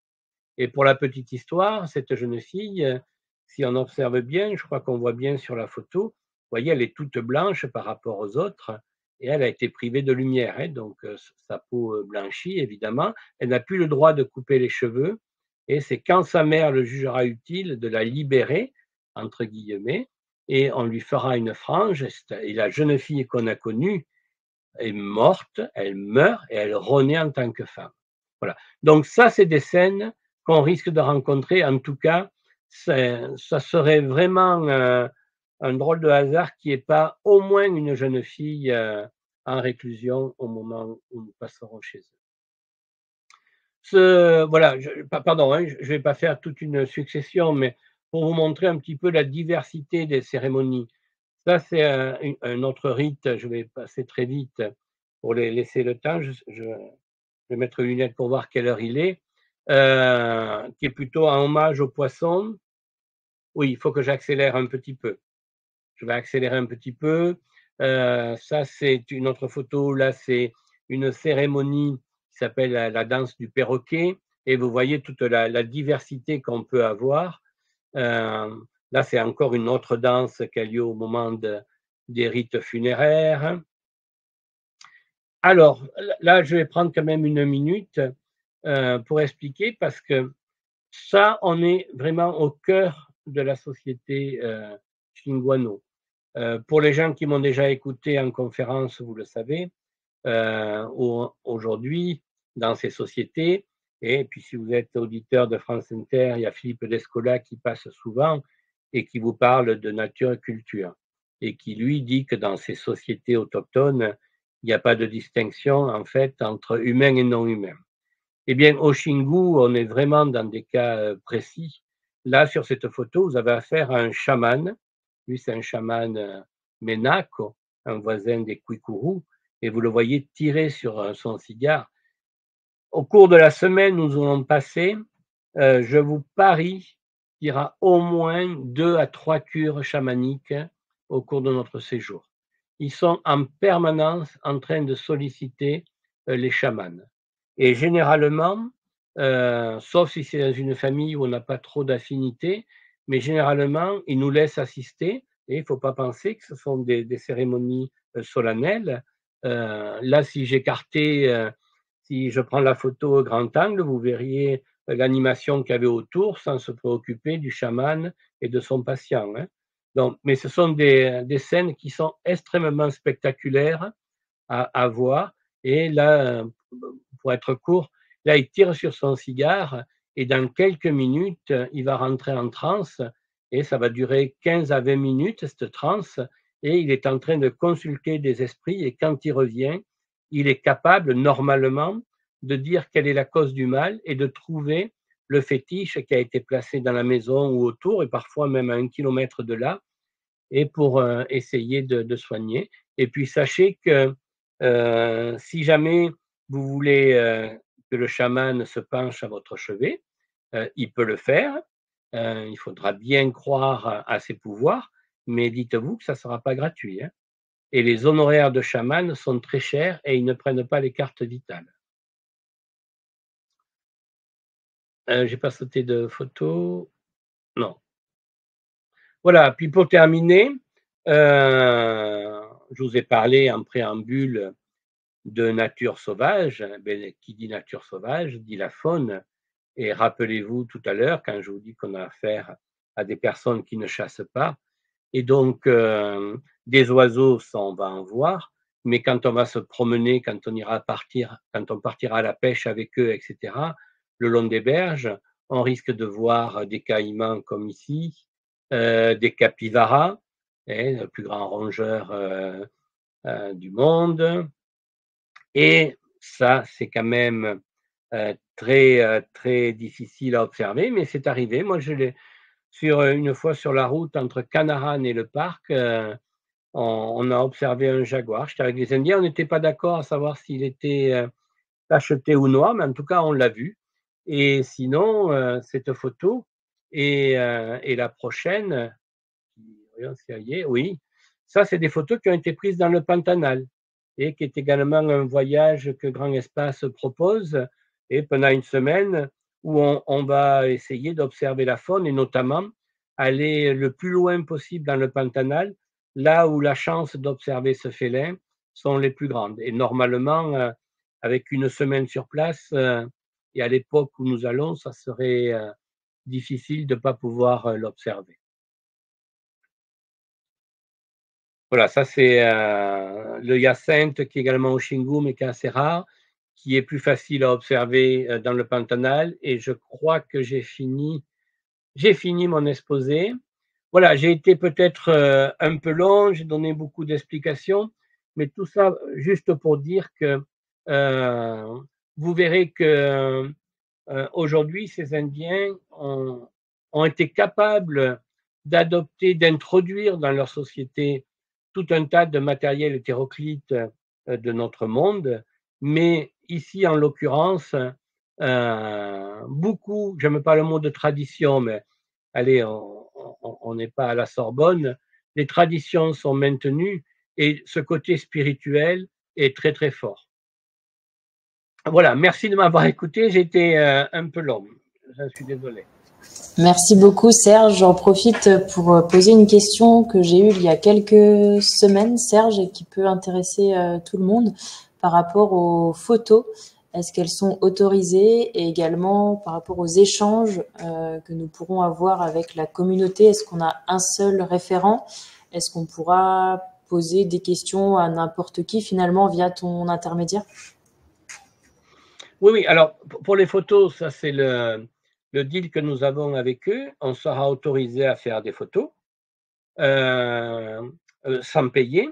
Et pour la petite histoire, cette jeune fille, si on observe bien, je crois qu'on voit bien sur la photo, vous voyez, elle est toute blanche par rapport aux autres, et elle a été privée de lumière, donc sa peau blanchit, évidemment. Elle n'a plus le droit de couper les cheveux, et c'est quand sa mère le jugera utile de la libérer, entre guillemets, et on lui fera une frange, et la jeune fille qu'on a connue est morte, elle meurt, et elle renaît en tant que femme. Voilà. Donc ça, c'est des scènes qu'on risque de rencontrer. En tout cas, ça serait vraiment un drôle de hasard qu'il n'y ait pas au moins une jeune fille en réclusion au moment où nous passerons chez eux. Voilà, pardon, hein, je ne vais pas faire toute une succession, mais pour vous montrer un petit peu la diversité des cérémonies. Ça, c'est un autre rite, je vais passer très vite pour laisser le temps. Je vais mettre les lunettes pour voir quelle heure il est, qui est plutôt un hommage aux poissons. Oui, il faut que j'accélère un petit peu. Je vais accélérer un petit peu. Ça, c'est une autre photo. Là, c'est une cérémonie qui s'appelle la danse du perroquet. Et vous voyez toute la diversité qu'on peut avoir. Là, c'est encore une autre danse qui a lieu au moment des rites funéraires. Alors, là, je vais prendre quand même une minute pour expliquer, parce que ça, on est vraiment au cœur de la société Xinguano. Pour les gens qui m'ont déjà écouté en conférence, vous le savez, aujourd'hui, dans ces sociétés, et puis si vous êtes auditeur de France Inter, il y a Philippe Descola qui passe souvent et qui vous parle de nature et culture, et qui lui dit que dans ces sociétés autochtones, il n'y a pas de distinction en fait entre humain et non humain. Eh bien, au Xingu, on est vraiment dans des cas précis. Là, sur cette photo, vous avez affaire à un chaman. Lui, c'est un chaman Menako, un voisin des Kwikuru, et vous le voyez tirer sur son cigare. Au cours de la semaine où nous allons passer, je vous parie qu'il y aura au moins 2 à 3 cures chamaniques au cours de notre séjour. Ils sont en permanence en train de solliciter les chamans. Et généralement, sauf si c'est dans une famille où on n'a pas trop d'affinité, mais généralement, ils nous laissent assister. Et il ne faut pas penser que ce sont des cérémonies solennelles. Là, si j'écartais, si je prends la photo au grand angle, vous verriez l'animation qu'il y avait autour sans se préoccuper du chaman et de son patient. Hein. Donc, mais ce sont des scènes qui sont extrêmement spectaculaires à voir. Et là, pour être court, Là, il tire sur son cigare et dans quelques minutes, il va rentrer en transe et ça va durer 15 à 20 minutes, cette transe, et il est en train de consulter des esprits et quand il revient, il est capable normalement de dire quelle est la cause du mal et de trouver le fétiche qui a été placé dans la maison ou autour et parfois même à 1 kilomètre de là et pour essayer de soigner. Et puis sachez que si jamais vous voulez que le chaman se penche à votre chevet, il peut le faire. Il faudra bien croire à ses pouvoirs, mais dites-vous que ça ne sera pas gratuit, hein. Et les honoraires de chaman sont très chers et ils ne prennent pas les cartes vitales. J'ai pas sauté de photo. Non. Voilà, puis pour terminer, je vous ai parlé en préambule de nature sauvage. Ben, qui dit nature sauvage dit la faune. Et rappelez-vous tout à l'heure, quand je vous dis qu'on a affaire à des personnes qui ne chassent pas, et donc des oiseaux, ça on va en voir, mais quand on va se promener, quand on partira à la pêche avec eux, etc., le long des berges, on risque de voir des caïmans comme ici, des capybaras, le plus grand rongeur du monde, et ça c'est quand même très difficile à observer, mais c'est arrivé. Moi, je l'ai une fois sur la route entre Canaran et le parc, on a observé un jaguar. J'étais avec les Indiens, on n'était pas d'accord à savoir s'il était tacheté ou noir, mais en tout cas, on l'a vu. Et sinon, cette photo et la prochaine, voyons si elle y est, oui, ça, c'est des photos qui ont été prises dans le Pantanal et qui est également un voyage que Grand Espace propose et pendant une semaine où on va essayer d'observer la faune et notamment aller le plus loin possible dans le Pantanal, là où la chance d'observer ce félin sont les plus grandes. Et normalement, avec une semaine sur place, et à l'époque où nous allons, ça serait difficile de ne pas pouvoir l'observer. Voilà, ça c'est le hyacinthe qui est également au Xingu, mais qui est assez rare, qui est plus facile à observer dans le Pantanal. Et je crois que j'ai fini mon exposé. Voilà, j'ai été peut-être un peu long, j'ai donné beaucoup d'explications, mais tout ça juste pour dire que vous verrez que aujourd'hui, ces Indiens ont été capables d'adopter, d'introduire dans leur société tout un tas de matériel hétéroclite de notre monde, mais ici, en l'occurrence, beaucoup, j'aime pas le mot de tradition, mais allez, on n'est pas à la Sorbonne, les traditions sont maintenues et ce côté spirituel est très très fort. Voilà, merci de m'avoir écouté, j'ai été un peu long, je suis désolé. Merci beaucoup Serge. J'en profite pour poser une question que j'ai eue il y a quelques semaines, Serge, et qui peut intéresser tout le monde par rapport aux photos. Est-ce qu'elles sont autorisées et également par rapport aux échanges que nous pourrons avoir avec la communauté? Est-ce qu'on a un seul référent? Est-ce qu'on pourra poser des questions à n'importe qui finalement via ton intermédiaire? Oui, alors pour les photos, ça c'est le deal que nous avons avec eux. On sera autorisé à faire des photos sans payer.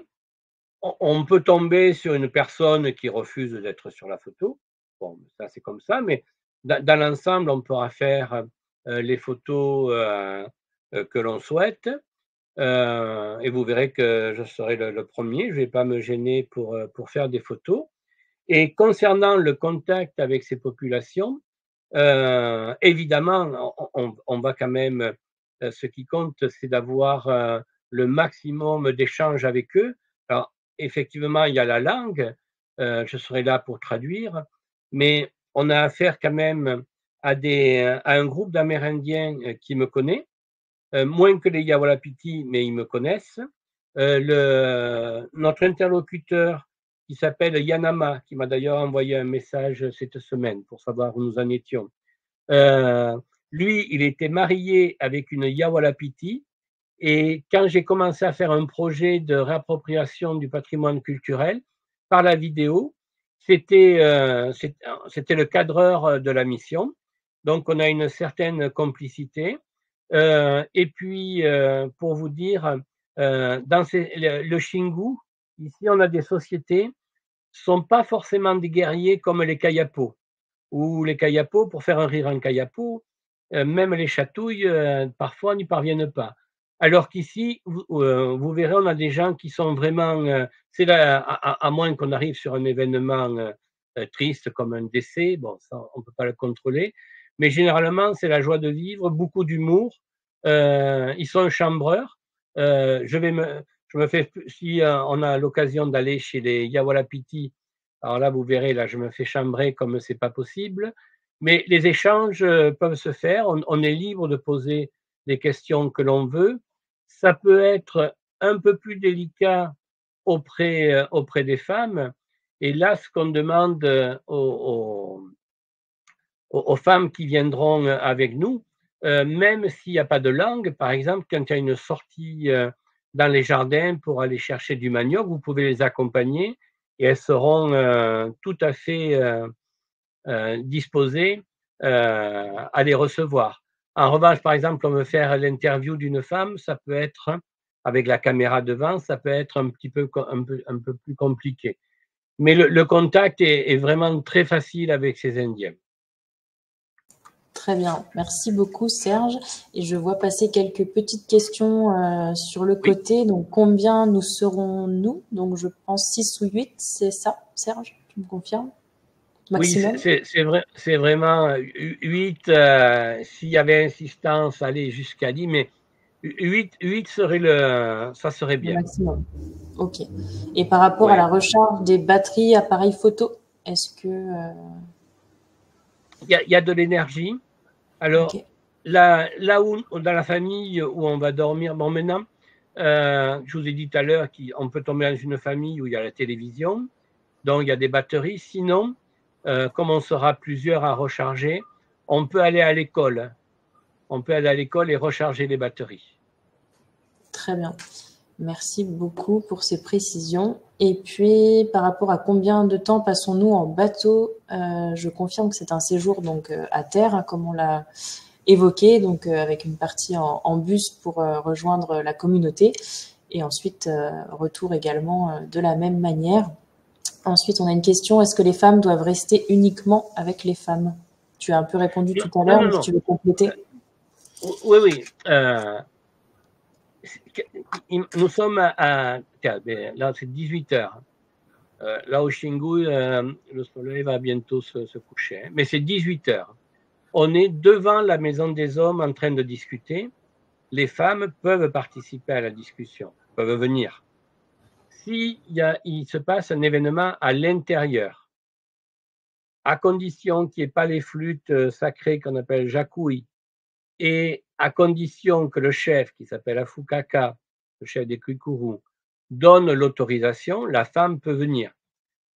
On peut tomber sur une personne qui refuse d'être sur la photo. Bon, ça c'est comme ça, mais dans l'ensemble, on pourra faire les photos que l'on souhaite. Et vous verrez que je serai le premier. Je ne vais pas me gêner pour faire des photos. Et concernant le contact avec ces populations, évidemment, on va quand même, ce qui compte, c'est d'avoir le maximum d'échanges avec eux. Alors, effectivement, il y a la langue, je serai là pour traduire, mais on a affaire quand même à un groupe d'Amérindiens qui me connaît, moins que les Yawalapiti, mais ils me connaissent. Notre interlocuteur qui s'appelle Yanama, qui m'a d'ailleurs envoyé un message cette semaine pour savoir où nous en étions. Lui, il était marié avec une Yawalapiti et quand j'ai commencé à faire un projet de réappropriation du patrimoine culturel par la vidéo, c'était le cadreur de la mission, donc on a une certaine complicité. Et puis, pour vous dire, dans le Xingu, ici, on a des sociétés, sont pas forcément des guerriers comme les Kayapos. Ou les Kayapos, pour faire un rire en Kayapo, même les chatouilles, parfois n'y parviennent pas. Alors qu'ici, vous verrez, on a des gens qui sont vraiment, c'est là, à moins qu'on arrive sur un événement triste comme un décès, bon, ça, on ne peut pas le contrôler, mais généralement, c'est la joie de vivre, beaucoup d'humour. Ils sont chambreurs. Je me fais, si on a l'occasion d'aller chez les Yawalapiti, alors là, vous verrez, là, je me fais chambrer comme c'est pas possible. Mais les échanges peuvent se faire. On est libre de poser les questions que l'on veut. Ça peut être un peu plus délicat auprès des femmes. Et là, ce qu'on demande aux femmes qui viendront avec nous, même s'il n'y a pas de langue, par exemple, quand il y a une sortie dans les jardins pour aller chercher du manioc, vous pouvez les accompagner et elles seront tout à fait disposées à les recevoir. En revanche, par exemple, on veut faire l'interview d'une femme, ça peut être, avec la caméra devant, ça peut être un peu plus compliqué. Mais le contact est vraiment très facile avec ces Indiens. Très bien, merci beaucoup Serge. Et je vois passer quelques petites questions sur le Oui. côté. Donc, combien nous serons-nous? Donc, je pense 6 ou 8, c'est ça, Serge? Tu me confirmes? Oui, Maximum? c'est vraiment 8. S'il y avait insistance, aller jusqu'à 10, mais 8 serait ça serait Le bien. maximum. Ok. Et par rapport à Ouais. la recharge des batteries, appareils photo, est-ce que... Il y a de l'énergie. Alors, Ok. là où, dans la famille où on va dormir, bon, maintenant, je vous ai dit tout à l'heure qu'on peut tomber dans une famille où il y a la télévision, donc il y a des batteries. Sinon, comme on sera plusieurs à recharger, on peut aller à l'école. On peut aller à l'école et recharger les batteries. Très bien. Merci beaucoup pour ces précisions. Et puis, par rapport à combien de temps passons-nous en bateau, je confirme que c'est un séjour donc à terre, hein, comme on l'a évoqué, donc avec une partie en bus pour rejoindre la communauté, et ensuite retour également de la même manière. Ensuite, on a une question, est-ce que les femmes doivent rester uniquement avec les femmes? Tu as un peu répondu Non, tout à non, l'heure, non, mais si non. tu veux compléter. Oui, oui. Nous sommes tiens, là, c'est 18 heures. Là, au Xingu, le soleil va bientôt se coucher, hein. Mais c'est 18 heures. On est devant la maison des hommes en train de discuter. Les femmes peuvent participer à la discussion, peuvent venir. Il se passe un événement à l'intérieur, à condition qu'il n'y ait pas les flûtes sacrées qu'on appelle jacouille, et à condition que le chef, qui s'appelle Afukaka, le chef des Kwikuru, donne l'autorisation, la femme peut venir.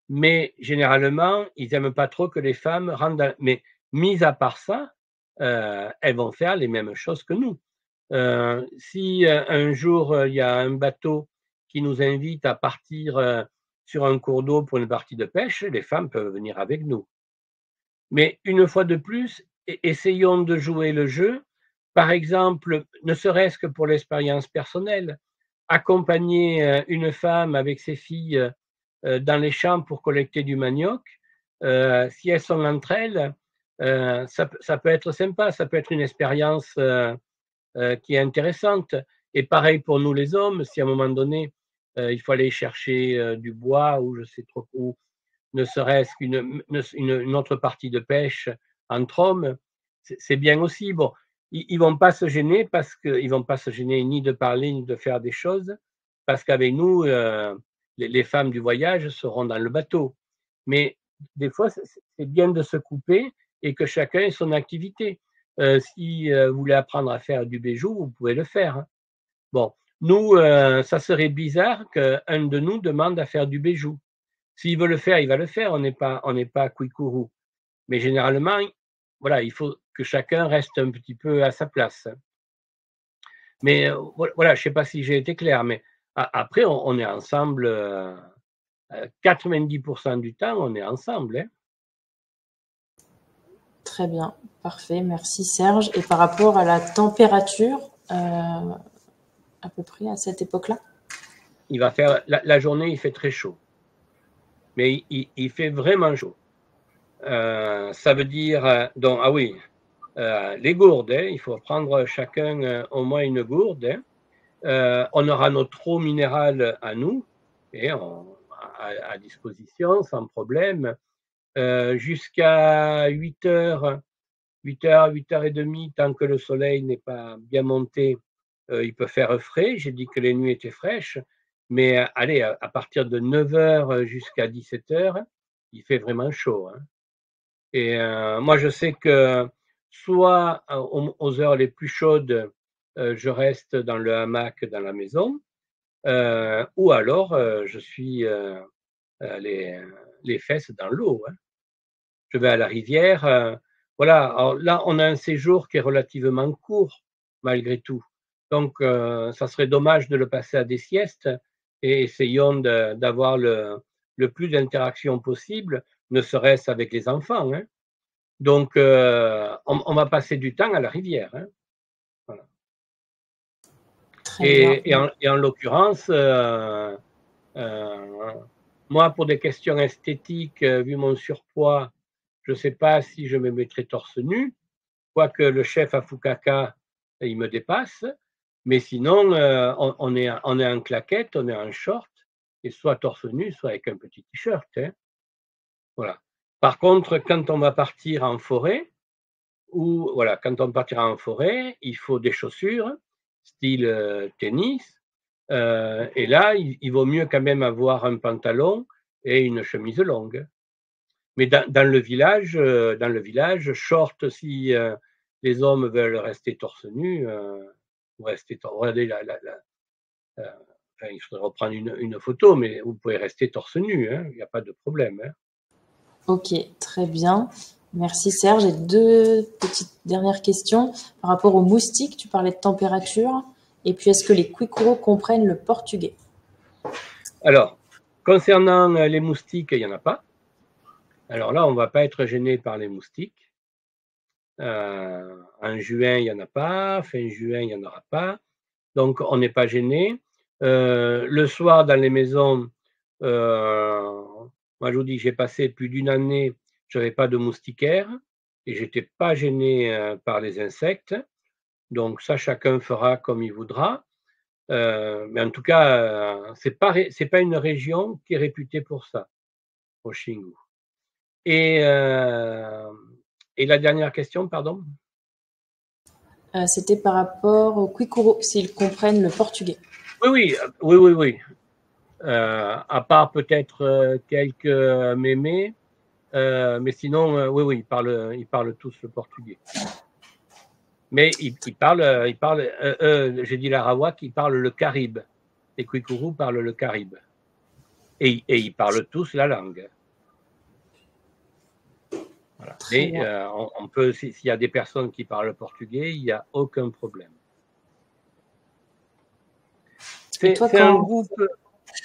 Mais généralement, ils n'aiment pas trop que les femmes rentrent dans... Mais mis à part ça, elles vont faire les mêmes choses que nous. Si un jour, il y a un bateau qui nous invite à partir sur un cours d'eau pour une partie de pêche, les femmes peuvent venir avec nous. Mais une fois de plus, essayons de jouer le jeu. Par exemple, ne serait-ce que pour l'expérience personnelle, accompagner une femme avec ses filles dans les champs pour collecter du manioc, si elles sont entre elles, ça peut être sympa, ça peut être une expérience qui est intéressante. Et pareil pour nous les hommes, si à un moment donné, il faut aller chercher du bois ou je sais trop où, ne serait-ce qu'une autre partie de pêche entre hommes, c'est bien aussi. Bon, ils vont pas se gêner parce qu'ils vont pas se gêner ni de parler ni de faire des choses, parce qu'avec nous, les femmes du voyage seront dans le bateau. Mais des fois, c'est bien de se couper et que chacun ait son activité. Si vous voulez apprendre à faire du bijou, vous pouvez le faire, hein. Bon, nous, ça serait bizarre qu'un de nous demande à faire du bijou. S'il veut le faire, il va le faire. On n'est pas Kwikuru. Mais généralement, voilà, il faut que chacun reste un petit peu à sa place. Mais voilà, je ne sais pas si j'ai été clair, mais après, on est ensemble 90% du temps, on est ensemble. Hein. Très bien, parfait, merci Serge. Et par rapport à la température, à peu près à cette époque-là? Il va faire la journée, il fait très chaud, mais il fait vraiment chaud. Ça veut dire donc ah oui, les gourdes. Hein, il faut prendre chacun au moins une gourde. Hein. On aura notre eau minérale à nous et à disposition sans problème jusqu'à 8h, 8h30, tant que le soleil n'est pas bien monté, il peut faire frais. J'ai dit que les nuits étaient fraîches, mais allez, à partir de 9h jusqu'à 17h, il fait vraiment chaud. Hein. Et moi, je sais que soit aux heures les plus chaudes, je reste dans le hamac dans la maison, ou alors je suis les fesses dans l'eau. Hein. Je vais à la rivière. Voilà, alors là, on a un séjour qui est relativement court, malgré tout. Donc, ça serait dommage de le passer à des siestes et essayons d'avoir le plus d'interaction possible, ne serait-ce avec les enfants. Hein. Donc, on va passer du temps à la rivière. Hein. Voilà. Et en l'occurrence, moi, pour des questions esthétiques, vu mon surpoids, je ne sais pas si je me mettrai torse nu, quoique le chef à Fukaka, il me dépasse. Mais sinon, on est en claquette, on est en short, et soit torse nu, soit avec un petit t-shirt. Hein. Voilà. Par contre, quand on va partir en forêt, voilà, quand on partira en forêt, il faut des chaussures, style tennis. Et là, il vaut mieux quand même avoir un pantalon et une chemise longue. Mais dans le village, short si les hommes veulent rester torse nu, ou rester regardez enfin, il faudrait reprendre une photo, mais vous pouvez rester torse nu, hein, il n'y a pas de problème. Hein. Ok, très bien. Merci Serge. J'ai deux petites dernières questions. Par rapport aux moustiques, tu parlais de température. Et puis, est-ce que les Kwikuru comprennent le portugais? Alors, concernant les moustiques, il n'y en a pas. Alors là, on ne va pas être gêné par les moustiques. En juin, il n'y en a pas. Fin juin, il n'y en aura pas. Donc, on n'est pas gêné. Le soir, dans les maisons, moi, je vous dis, j'ai passé plus d'une année, je n'avais pas de moustiquaire et je n'étais pas gêné par les insectes. Donc, ça, chacun fera comme il voudra. Mais en tout cas, c'est pas une région qui est réputée pour ça, au Xingu. Et la dernière question, pardon? C'était par rapport aux Kwikuru, s'ils comprennent le portugais. Oui. À part peut-être quelques mémés, mais sinon, oui, ils parlent tous le portugais. Mais ils parlent, j'ai dit l'Arawak, ils parlent le Caribe. Les Kwikuru parlent le Caribe. Et ils parlent tous la langue. Voilà. Mais on peut, s'il y a des personnes qui parlent le portugais, il n'y a aucun problème. C'est un groupe.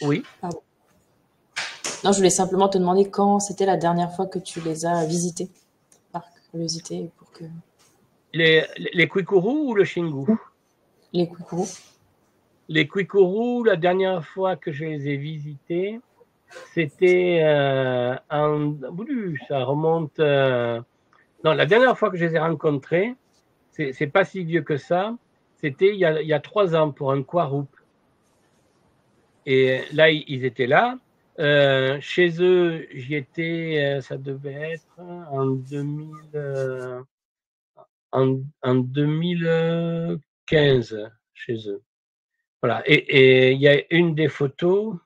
Oui. Pardon. Non, je voulais simplement te demander quand c'était la dernière fois que tu les as visités, par curiosité, pour que. Les Kwikuru ou le Xingu? Les Kwikuru. Les Kwikuru, la dernière fois que je les ai visités, c'était ça remonte. Non, la dernière fois que je les ai rencontrés, c'est pas si vieux que ça. C'était il y a 3 ans pour un Kwaroup. Et là, ils étaient là. Chez eux, j'y étais, ça devait être en 2015 chez eux. Voilà. Et il y a une des photos.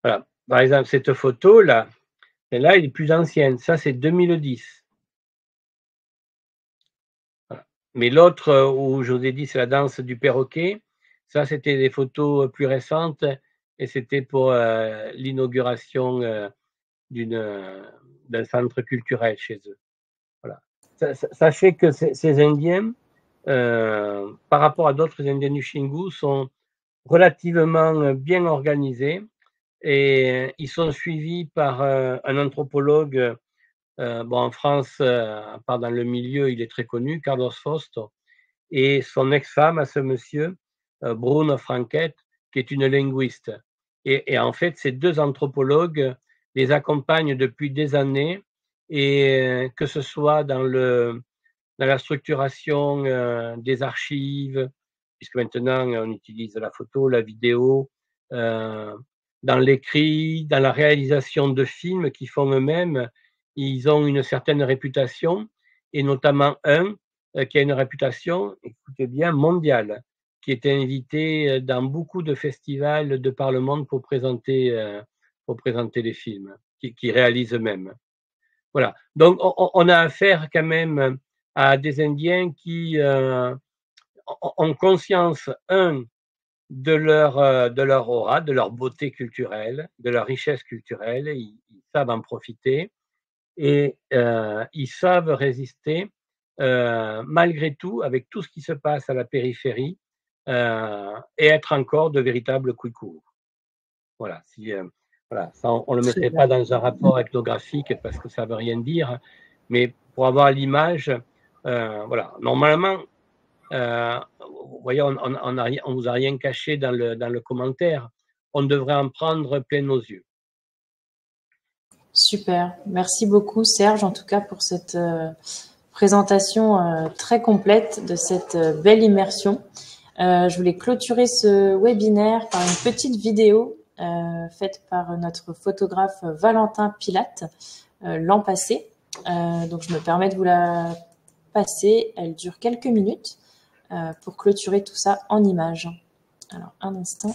Voilà. Par exemple, cette photo-là, celle-là, elle est plus ancienne. Ça, c'est 2010. Voilà. Mais l'autre, où je vous ai dit, c'est la danse du perroquet. Ça, c'était des photos plus récentes et c'était pour l'inauguration d'un centre culturel chez eux. Voilà. Sachez que ces Indiens, par rapport à d'autres Indiens du Xingu, sont relativement bien organisés et ils sont suivis par un anthropologue. En France, à part dans le milieu, il est très connu, Carlos Fausto, et son ex-femme à ce monsieur, Bruno Franquette, qui est une linguiste. Et en fait, ces deux anthropologues les accompagnent depuis des années, et que ce soit dans la structuration des archives, puisque maintenant on utilise la photo, la vidéo, dans l'écrit, dans la réalisation de films qu'ils font eux-mêmes. Ils ont une certaine réputation, et notamment un qui a une réputation, écoutez bien, mondiale, qui est invité dans beaucoup de festivals de par le monde pour présenter les films, qui réalisent eux-mêmes. Voilà. Donc, on a affaire quand même à des Indiens qui ont conscience, de leur aura, de leur beauté culturelle, de leur richesse culturelle, ils savent en profiter, et ils savent résister malgré tout, avec tout ce qui se passe à la périphérie, et être encore de véritables Kwikuru. Voilà. Voilà, ça, on ne le mettrait pas dans un rapport ethnographique parce que ça ne veut rien dire, mais pour avoir l'image, voilà. Normalement, vous voyez, on ne vous a rien caché dans le commentaire. On devrait en prendre plein nos yeux. Super. Merci beaucoup, Serge, en tout cas, pour cette présentation très complète de cette belle immersion. Je voulais clôturer ce webinaire par une petite vidéo faite par notre photographe Valentin Pilate l'an passé. Donc, je me permets de vous la passer. Elle dure quelques minutes pour clôturer tout ça en images. Alors, un instant.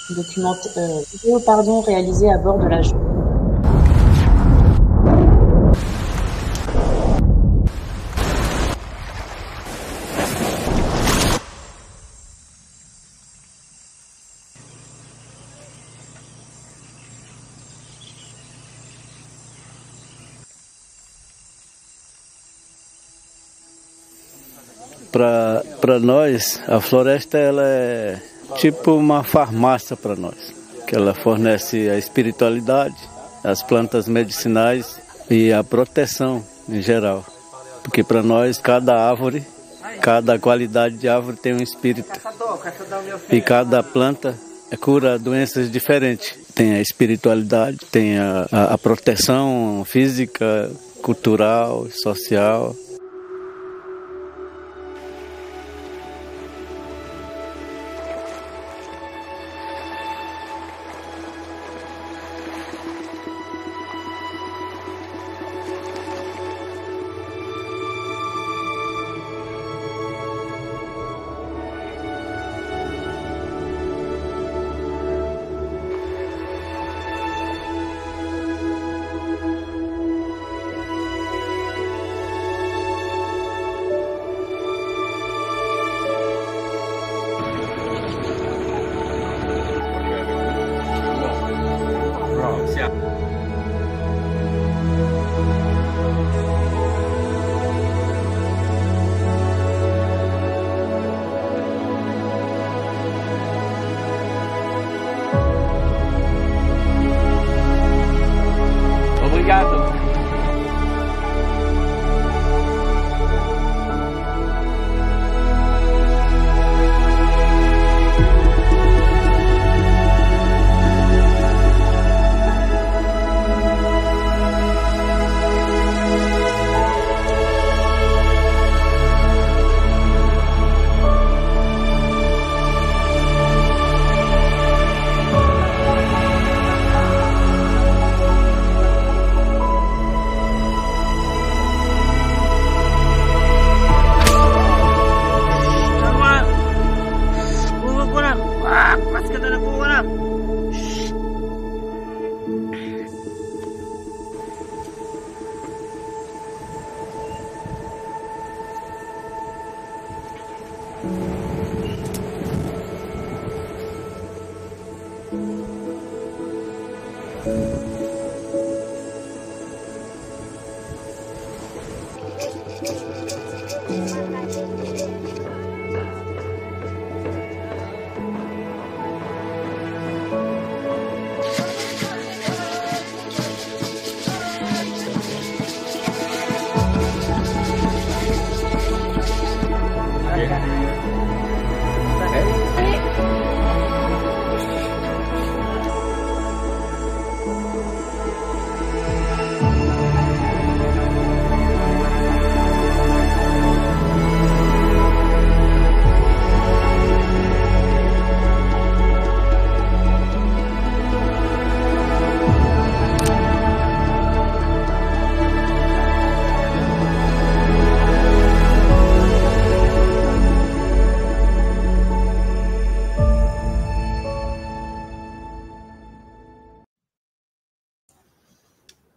Vidéo réalisée à bord de la jungle. Para nós, a floresta ela é tipo uma farmácia para nós, que ela fornece a espiritualidade, as plantas medicinais e a proteção em geral. Porque para nós, cada árvore, cada qualidade de árvore tem um espírito. E cada planta cura doenças diferentes. Tem a espiritualidade, tem a proteção física, cultural, social.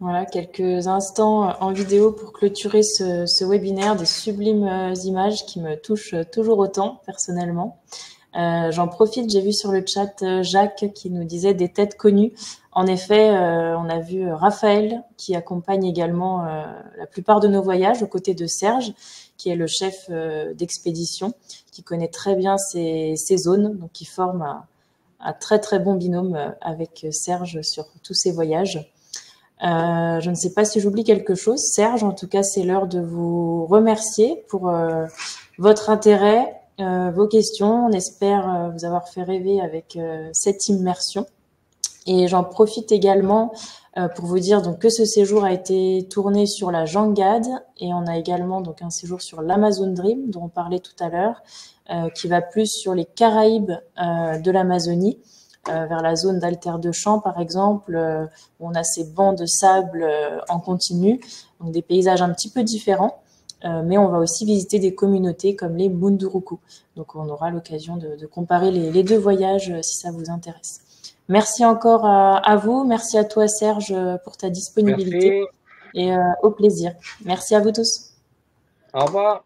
Voilà, quelques instants en vidéo pour clôturer ce webinaire, des sublimes images qui me touchent toujours autant personnellement. J'en profite, j'ai vu sur le chat Jacques qui nous disait des têtes connues. En effet, on a vu Raphaël qui accompagne également la plupart de nos voyages aux côtés de Serge, qui est le chef d'expédition, qui connaît très bien ces zones, donc qui forme un très très bon binôme avec Serge sur tous ces voyages. Je ne sais pas si j'oublie quelque chose. Serge, en tout cas, c'est l'heure de vous remercier pour votre intérêt, vos questions. On espère vous avoir fait rêver avec cette immersion. Et j'en profite également pour vous dire donc que ce séjour a été tourné sur la Jangade et on a également donc un séjour sur l'Amazon Dream dont on parlait tout à l'heure, qui va plus sur les Caraïbes de l'Amazonie. Vers la zone d'Alter de Champs, par exemple, où on a ces bancs de sable en continu, donc des paysages un petit peu différents, mais on va aussi visiter des communautés comme les Munduruku. Donc on aura l'occasion de comparer les deux voyages si ça vous intéresse. Merci encore à vous, merci à toi Serge pour ta disponibilité. Merci. Et au plaisir. Merci à vous tous. Au revoir.